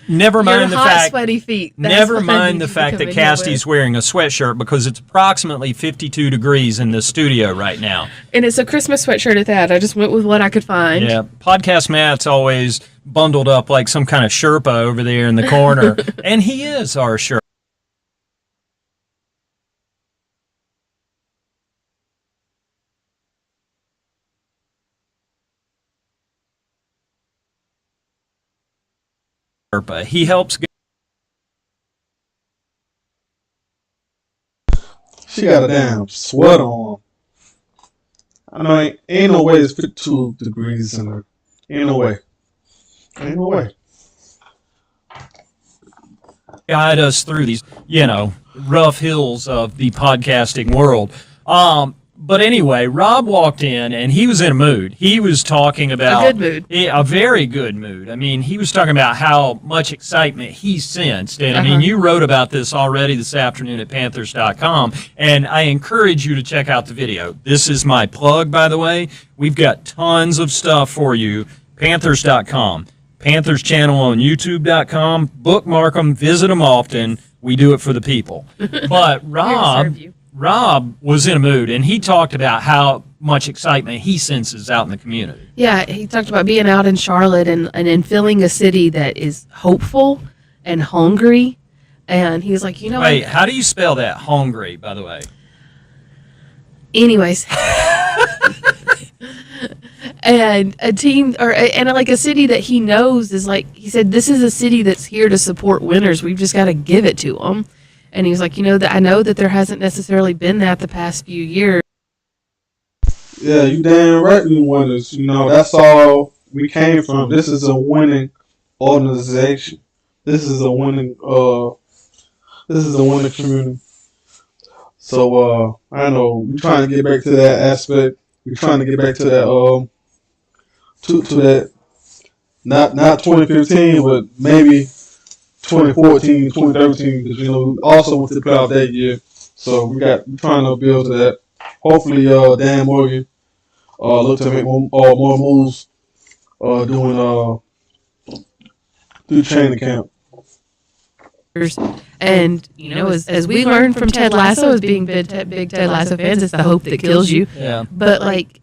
Never mind the fact, sweaty feet. Never mind the fact that Cassie's wearing a sweatshirt, because it's approximately 52 degrees in the studio right now. And it's a Christmas sweatshirt at that. I just went with what I could find. Yeah, Podcast Matt's always bundled up like some kind of Sherpa over there in the corner, and he is our Sherpa. He helps. She got a damn sweater on. I know ain't no way it's 52 degrees in her. Ain't no way. Ain't no way. Guide us through these, rough hills of the podcasting world. But anyway, Rob walked in and he was in a mood. He was talking about a good mood. A very good mood. I mean, he was talking about how much excitement he sensed. And I mean, you wrote about this already this afternoon at Panthers.com. And I encourage you to check out the video. This is my plug, by the way. We've got tons of stuff for you. Panthers.com. Panthers channel on YouTube.com. Bookmark them. Visit them often. We do it for the people. But Rob was in a mood, and he talked about how much excitement he senses out in the community. Yeah, he talked about being out in Charlotte and in filling a city that is hopeful and hungry. And he was like, Wait, how do you spell that? Hungry, by the way. Anyways. And a team, and like a city that he knows is like, he said, this is a city that's here to support winners. We've just got to give it to them. And he was like, that I know that there hasn't necessarily been that the past few years. Yeah, you damn right we winners. You know, that's all we came from. This is a winning organization. This is a winning community. So I know we're trying to get back to that aspect. We're trying to get back to that to that not 2015, but maybe 2014, 2013, because we also went to the playoff that year. So we're trying to build to that. Hopefully, Dan Morgan look to make more moves doing through training camp. And as we learned from Ted Lasso, as being big Ted Lasso fans, it's the hope that kills you. Yeah. But like,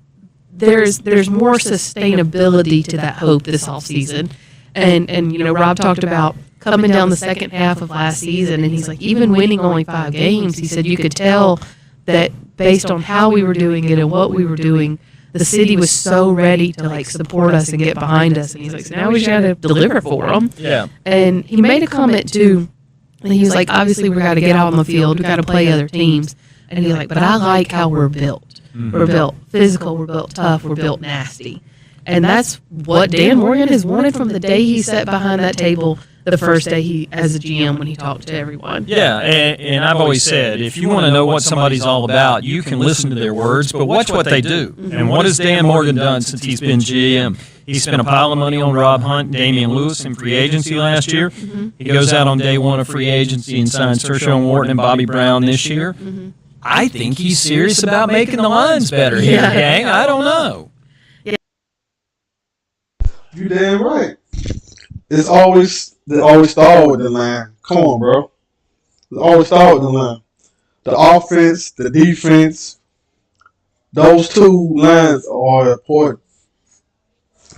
there's more sustainability to that hope this offseason. And Rob talked about coming down the second half of last season, and he's like, even winning only 5 games, he said you could tell that based on how we were doing it and what we were doing, the city was so ready to like support us and get behind us. And he's like, so now we just got to deliver for them. Yeah. And he made a comment too. And he was like, obviously, we got to get out on the field. We got to play other teams. And he's like, but I like how we're built. Mm-hmm. We're built physical. We're built tough. We're built nasty. And that's what Dan Morgan has wanted from the day he sat behind that table the first day he, as a GM, when he talked to everyone. Yeah, and I've always said, if you want to know what somebody's all about, you can listen to their words, but watch what they do. Mm-hmm. And what has Dan Morgan done since he's been GM? He spent a pile of money on Rob Hunt and Damian Lewis in free agency last year. Mm-hmm. He goes out on day one of free agency and signs Tershawn Wharton and Bobby Brown this year. Mm-hmm. I think he's serious about making the lines better here, gang. I don't know. Yeah. You damn right. They always start with the line. Come on, bro. They always start with the line. The offense, the defense, those two lines are important.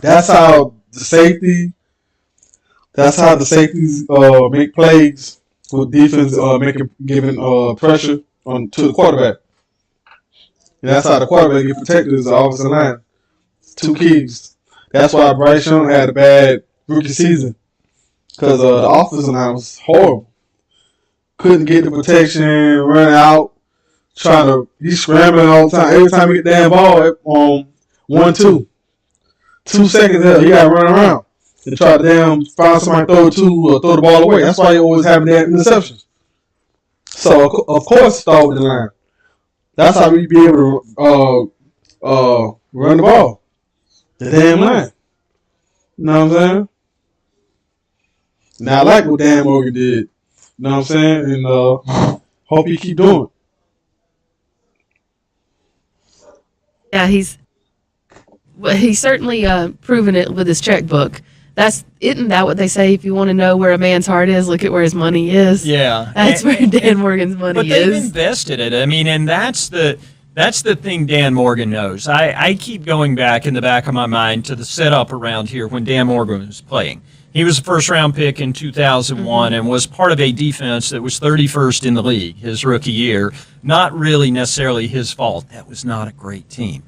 That's how the safeties make plays with defense giving pressure to the quarterback. And that's how the quarterback get protected is the offensive line. 2 keys. That's why Bryce Young had a bad rookie season. Because the offensive line was horrible. Couldn't get the protection, run out, he's scrambling all the time. Every time he get the damn ball, 1-2. 2 seconds there, he got to run around and try to find somebody to throw it to or throw the ball away. That's why he always having damn interceptions. So, of course, start with the line. That's how we be able to run the ball. The damn line. You know what I'm saying? Now, I like what Dan Morgan did. You know what I'm saying? And hope he keep doing it. Yeah, he's certainly proven it with his checkbook. Isn't that what they say? If you want to know where a man's heart is, look at where his money is. Yeah, that's where Dan Morgan's money is. But they've invested it. I mean, and that's the thing Dan Morgan knows. I keep going back in the back of my mind to the setup around here when Dan Morgan was playing. He was a first-round pick in 2001 and was part of a defense that was 31st in the league his rookie year. Not really necessarily his fault. That was not a great team.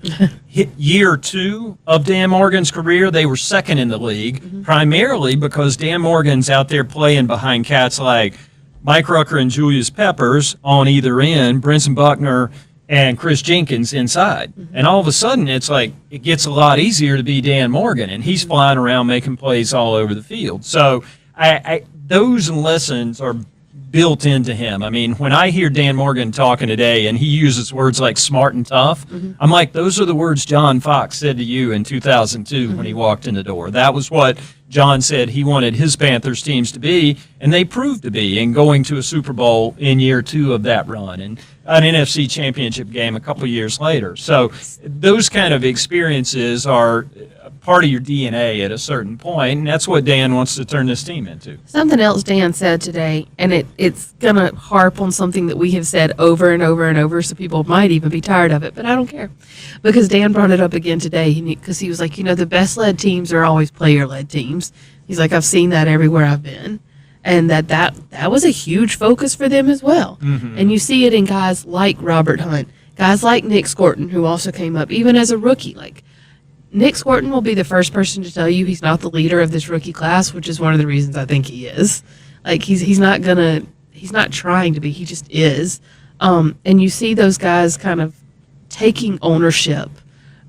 Year 2 of Dan Morgan's career, they were second in the league, primarily because Dan Morgan's out there playing behind cats like Mike Rucker and Julius Peppers on either end, Brinson Buckner and Chris Jenkins inside. And all of a sudden, it's like it gets a lot easier to be Dan Morgan, and he's flying around making plays all over the field. So those lessons are built into him. I mean, when I hear Dan Morgan talking today and he uses words like smart and tough, I'm like, those are the words John Fox said to you in 2002 when he walked in the door. That was what John said he wanted his Panthers teams to be, and they proved to be in going to a Super Bowl in year 2 of that run and an NFC championship game a couple years later. So those kind of experiences are part of your DNA at a certain point, and that's what Dan wants to turn this team into. Something else Dan said today, and it's going to harp on something that we have said over and over and over, so people might even be tired of it, but I don't care. Because Dan brought it up again today, because he was like, the best-led teams are always player-led teams. He's like, I've seen that everywhere I've been. And that was a huge focus for them as well. Mm-hmm. And you see it in guys like Robert Hunt, guys like Nick Scorton, who also came up, even as a rookie. Like, Nick Scorton will be the first person to tell you he's not the leader of this rookie class, which is one of the reasons I think he is. Like, he's not trying to be, he just is. And you see those guys kind of taking ownership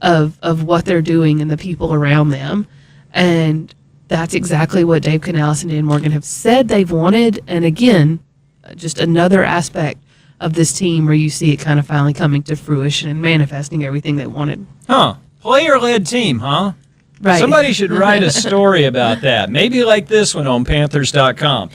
of what they're doing and the people around them. And that's exactly what Dave Canales and Dan Morgan have said they've wanted. And again, just another aspect of this team where you see it kind of finally coming to fruition and manifesting everything they wanted. Huh. Player-led team, huh? Right. Somebody should write a story about that. Maybe like this one on Panthers.com.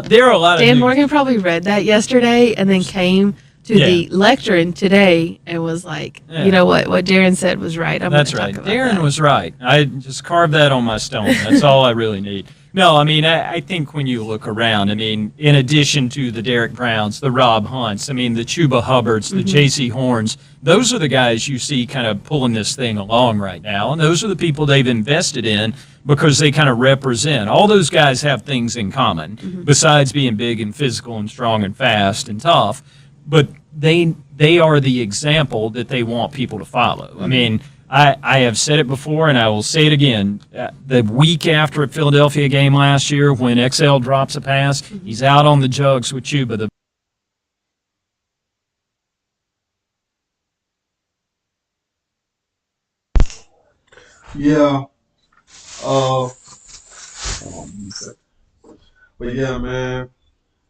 There are a lot of Dan Morgan probably read that yesterday and then came to the lectern today and was like, you know what Darren said was right. That's right. Darren was right. I just carved that on my stone. That's all I really need. No, I mean, I think when you look around, I mean, in addition to the Derek Browns, the Rob Hunts, I mean, the Chuba Hubbards, the J.C. Horns, those are the guys you see kind of pulling this thing along right now, and those are the people they've invested in because they kind of represent. All those guys have things in common, besides being big and physical and strong and fast and tough, but they are the example that they want people to follow. I mean, I have said it before, and I will say it again. The week after a Philadelphia game last year, when XL drops a pass, he's out on the jugs with Chuba. Yeah. But yeah, man,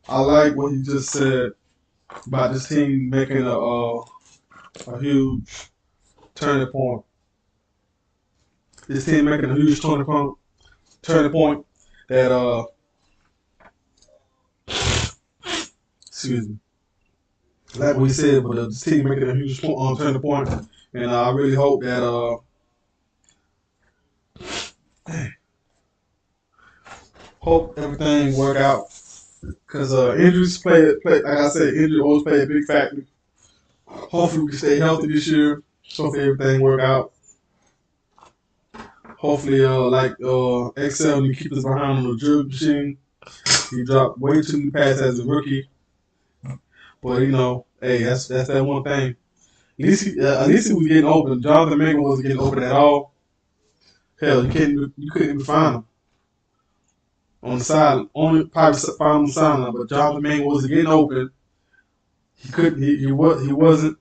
I like what you just said about this team making a huge turning point. This team making a huge turning point that excuse me. Like we said, but this team making a huge turning point, and I really hope that hope everything work out. Because injuries play like I said, injuries always play a big factor. Hopefully we can stay healthy this year. Hopefully everything work out. Hopefully, XL, you keep us behind on the drill machine. He dropped way too many passes as a rookie. But hey, that's that one thing. At least he was getting open. Jonathan Mingo wasn't getting open at all. Hell, you couldn't even find him on the side. Only probably found him on the sideline, but Jonathan Mingo wasn't getting open. He couldn't. He wasn't.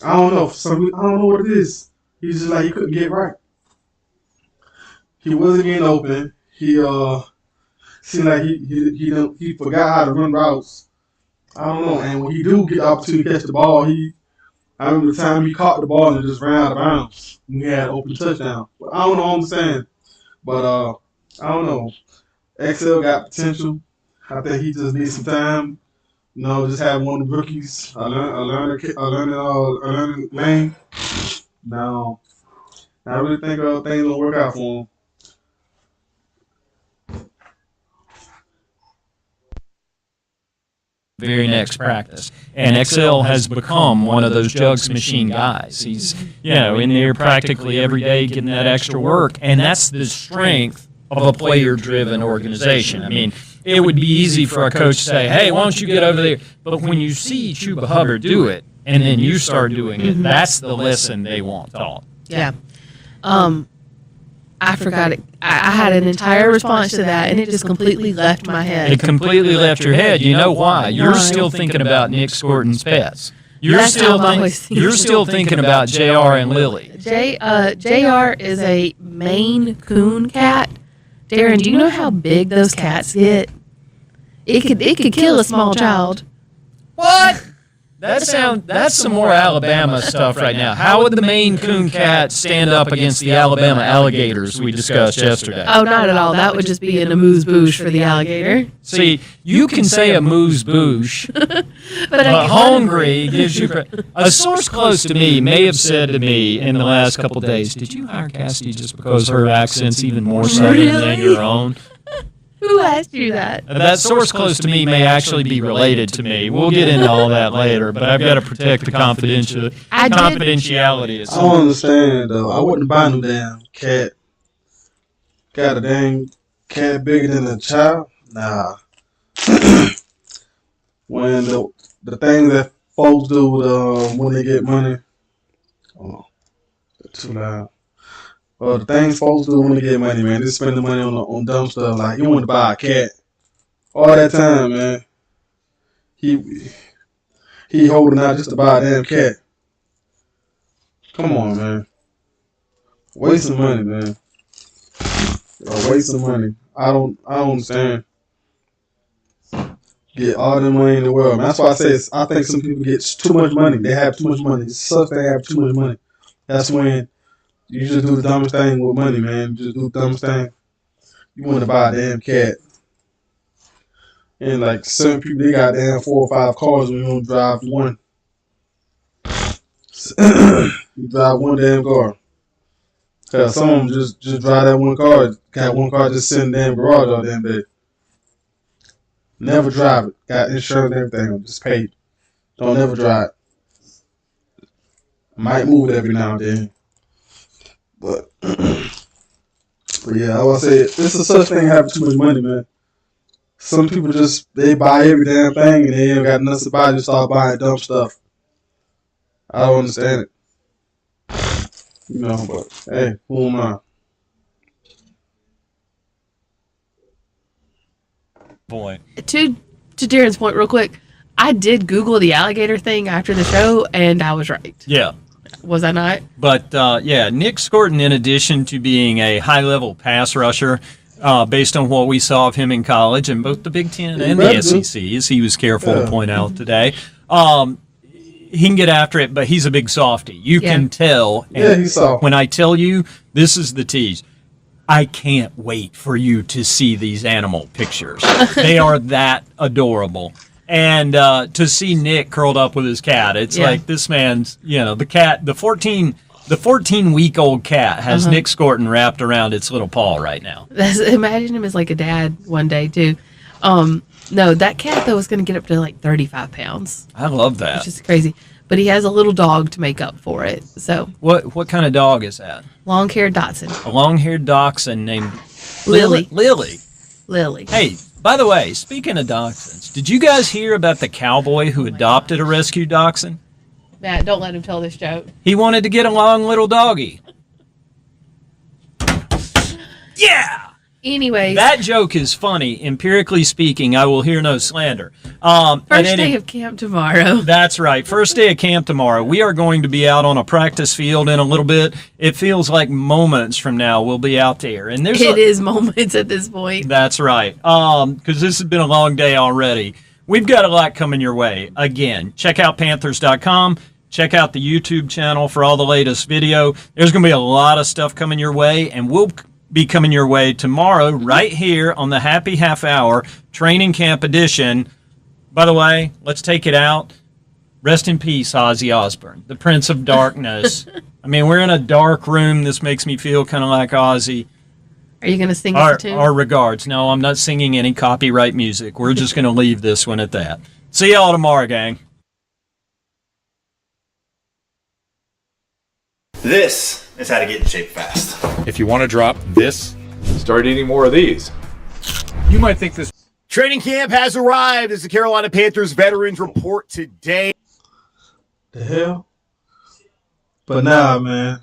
I don't know. I don't know what it is. He's just like he couldn't get right. He wasn't getting open. He seemed like he forgot how to run routes. I don't know. And when he do get the opportunity to catch the ball, I remember the time he caught the ball and just ran out of bounds. We had an open touchdown. But I don't know. I understand. But I don't know. XL got potential. I think he just needs some time. Just have one of the rookies, a learning lane. No, I really think things will work out for him. Very next practice. And XL has become one of those jugs machine guys. He's, in there practically every day getting that extra work. And that's the strength of a player-driven organization. I mean, it would be easy for a coach to say, hey, why don't you get over there? But when you see Chuba Hubbard do it, and then you start doing it, that's the lesson they want taught. Yeah. I forgot it. I had an entire response to that, and it just completely left my head. It completely left your head. You know why? You're still thinking about Nick Scorton's pets. You're still thinking about JR and Lily. JR is a Maine Coon cat. Darren, do you know how big those cats get? It could kill a small child. What? That's some more Alabama stuff right now. How would the Maine Coon cat stand up against the Alabama alligators we discussed yesterday? Oh, not at all. That would just be an amuse-bouche for the alligator. See, you can say amuse-bouche, but hungry gives you... A source close to me may have said to me in the last couple of days, did you hire Cassidy just because her accent's even more southern than your own? Who asked you that? That source close to me may actually be related to me. We'll get into all that later, but I've got to protect the confidentiality. I don't understand, though. I wouldn't buy no damn cat. Got a dang cat bigger than a child? Nah. When the things that folks do when they get money. Oh, too loud. The things folks do when they get money, man, they spend the money on dumb stuff. Like, you want to buy a cat. All that time, man. He holding out just to buy a damn cat. Come on, man. Wasting money, man. A waste of money. I don't understand. Get all the money in the world, man. That's why I say I think some people get too much money. They have too much money. It sucks they have too much money. That's when you just do the dumbest thing with money, man. You just do the dumbest thing. You want to buy a damn cat. And like certain people, they got damn 4 or 5 cars when you don't drive one. You drive one damn car. Cause some of them just drive that one car. Got one car just sitting in the damn garage all damn day. Never drive it. Got insurance and everything. Just paid. Don't never drive it. Might move it every now and then. But yeah, I would say it's a such thing having too much money, man. Some people they buy every damn thing and they ain't got nothing to buy, just start buying dumb stuff. I don't understand it. But hey, who am I? Point. To Darren's point, real quick, I did Google the alligator thing after the show, and I was right. Yeah. Was I not? But, Nick Scorton, in addition to being a high-level pass rusher, based on what we saw of him in college in both the Big Ten and the SEC, as he was careful to point out today, he can get after it, but he's a big softy. You can tell. Yeah, he's soft. When I tell you, this is the tease. I can't wait for you to see these animal pictures. They are that adorable. And to see Nick curled up with his cat, it's like this man's, the cat, the 14-week-old cat has Nick Scorton wrapped around its little paw right now. Imagine him as like a dad one day, too. No, that cat, though, is going to get up to like 35 pounds. I love that. Which is crazy. But he has a little dog to make up for it. So what kind of dog is that? Long-haired Dotson. A long-haired dachshund named Lily. Lily. Hey, by the way, speaking of dachshunds, did you guys hear about the cowboy who adopted a rescue dachshund? Matt, don't let him tell this joke. He wanted to get a long little doggy. Yeah! Anyways. That joke is funny. Empirically speaking, I will hear no slander. First day of camp tomorrow. That's right. First day of camp tomorrow. We are going to be out on a practice field in a little bit. It feels like moments from now we'll be out there. And it is moments at this point. That's right. Because this has been a long day already. We've got a lot coming your way. Again, check out Panthers.com. Check out the YouTube channel for all the latest video. There's going to be a lot of stuff coming your way, and we'll be coming your way tomorrow right here on the Happy Half Hour Training Camp Edition. By the way, let's take it out. Rest in peace, Ozzy Osbourne, the Prince of Darkness. I mean, we're in a dark room. This makes me feel kind of like Ozzy. Are you going to sing us a tune? Our regards. No, I'm not singing any copyright music. We're just going to leave this one at that. See y'all tomorrow, gang. This is how to get in shape fast. If you want to drop this, start eating more of these. You might think this. Training camp has arrived as the Carolina Panthers veterans report today. The hell? But nah, man.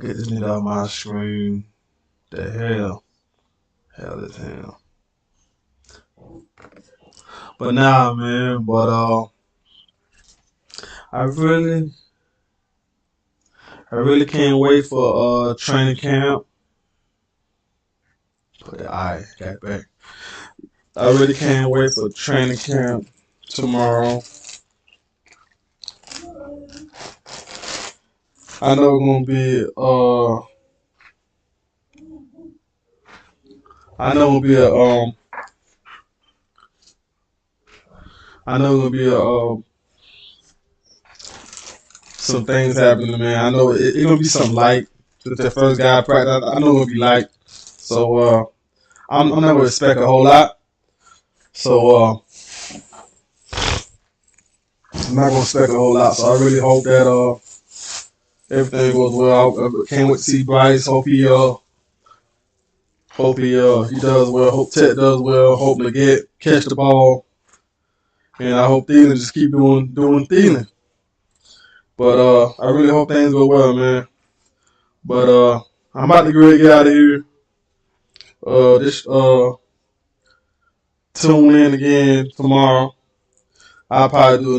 Get this nigga off my screen. The hell? Hell is hell. But nah, man. But I really can't wait for training camp. Put the eye got back. I really can't wait for training camp tomorrow. I know it's gonna be some things happening, man. I know it's gonna be something light. The first guy practice, I know it's gonna be light. So I'm not gonna expect a whole lot. So I'm not gonna expect a whole lot. So I really hope that everything goes well. I can't wait to see Bryce. Hope he does well. Hope Ted does well. Hope Leggett catch the ball. And I hope Thielen just keep doing Thielen. But I really hope things go well, man. But I'm about to get out of here. Tune in again tomorrow. I'll probably do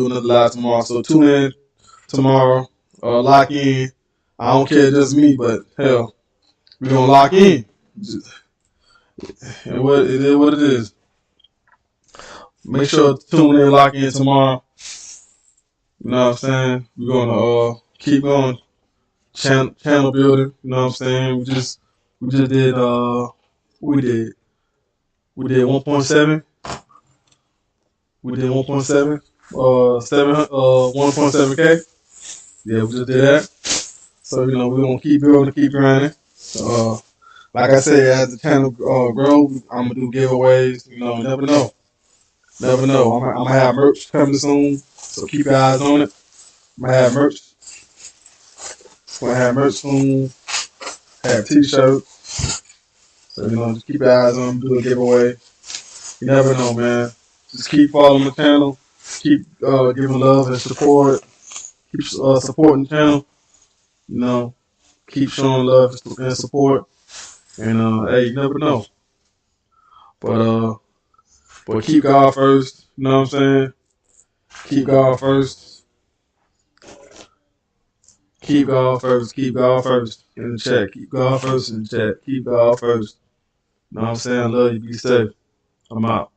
another live tomorrow. So tune tomorrow. Lock in. I don't care, just me, but hell, we gonna lock in. And what it is, what it is. Make sure to tune in, lock in tomorrow. You know what I'm saying? We're gonna keep going, channel building. You know what I'm saying? We just did we did 1.7. We did 1.7. 1.7K. Yeah, we just did that. So we're gonna keep building, keep grinding. Like I said, as the channel grow, I'm gonna do giveaways. Never know. Never know. I'm gonna have merch coming soon, so keep your eyes on it. I'm gonna have merch. Gonna have merch soon. Have t-shirts. So just keep your eyes on them. Do a giveaway. You never know, man. Just keep following the channel. Keep giving love and support. Keep supporting the channel. Keep showing love and support. And hey, you never know. But keep God first. You know what I'm saying? Keep God first. Keep God first. Keep God first in the chat. Keep God first in the chat. Keep God first. You know what I'm saying? Love you. Be safe. I'm out.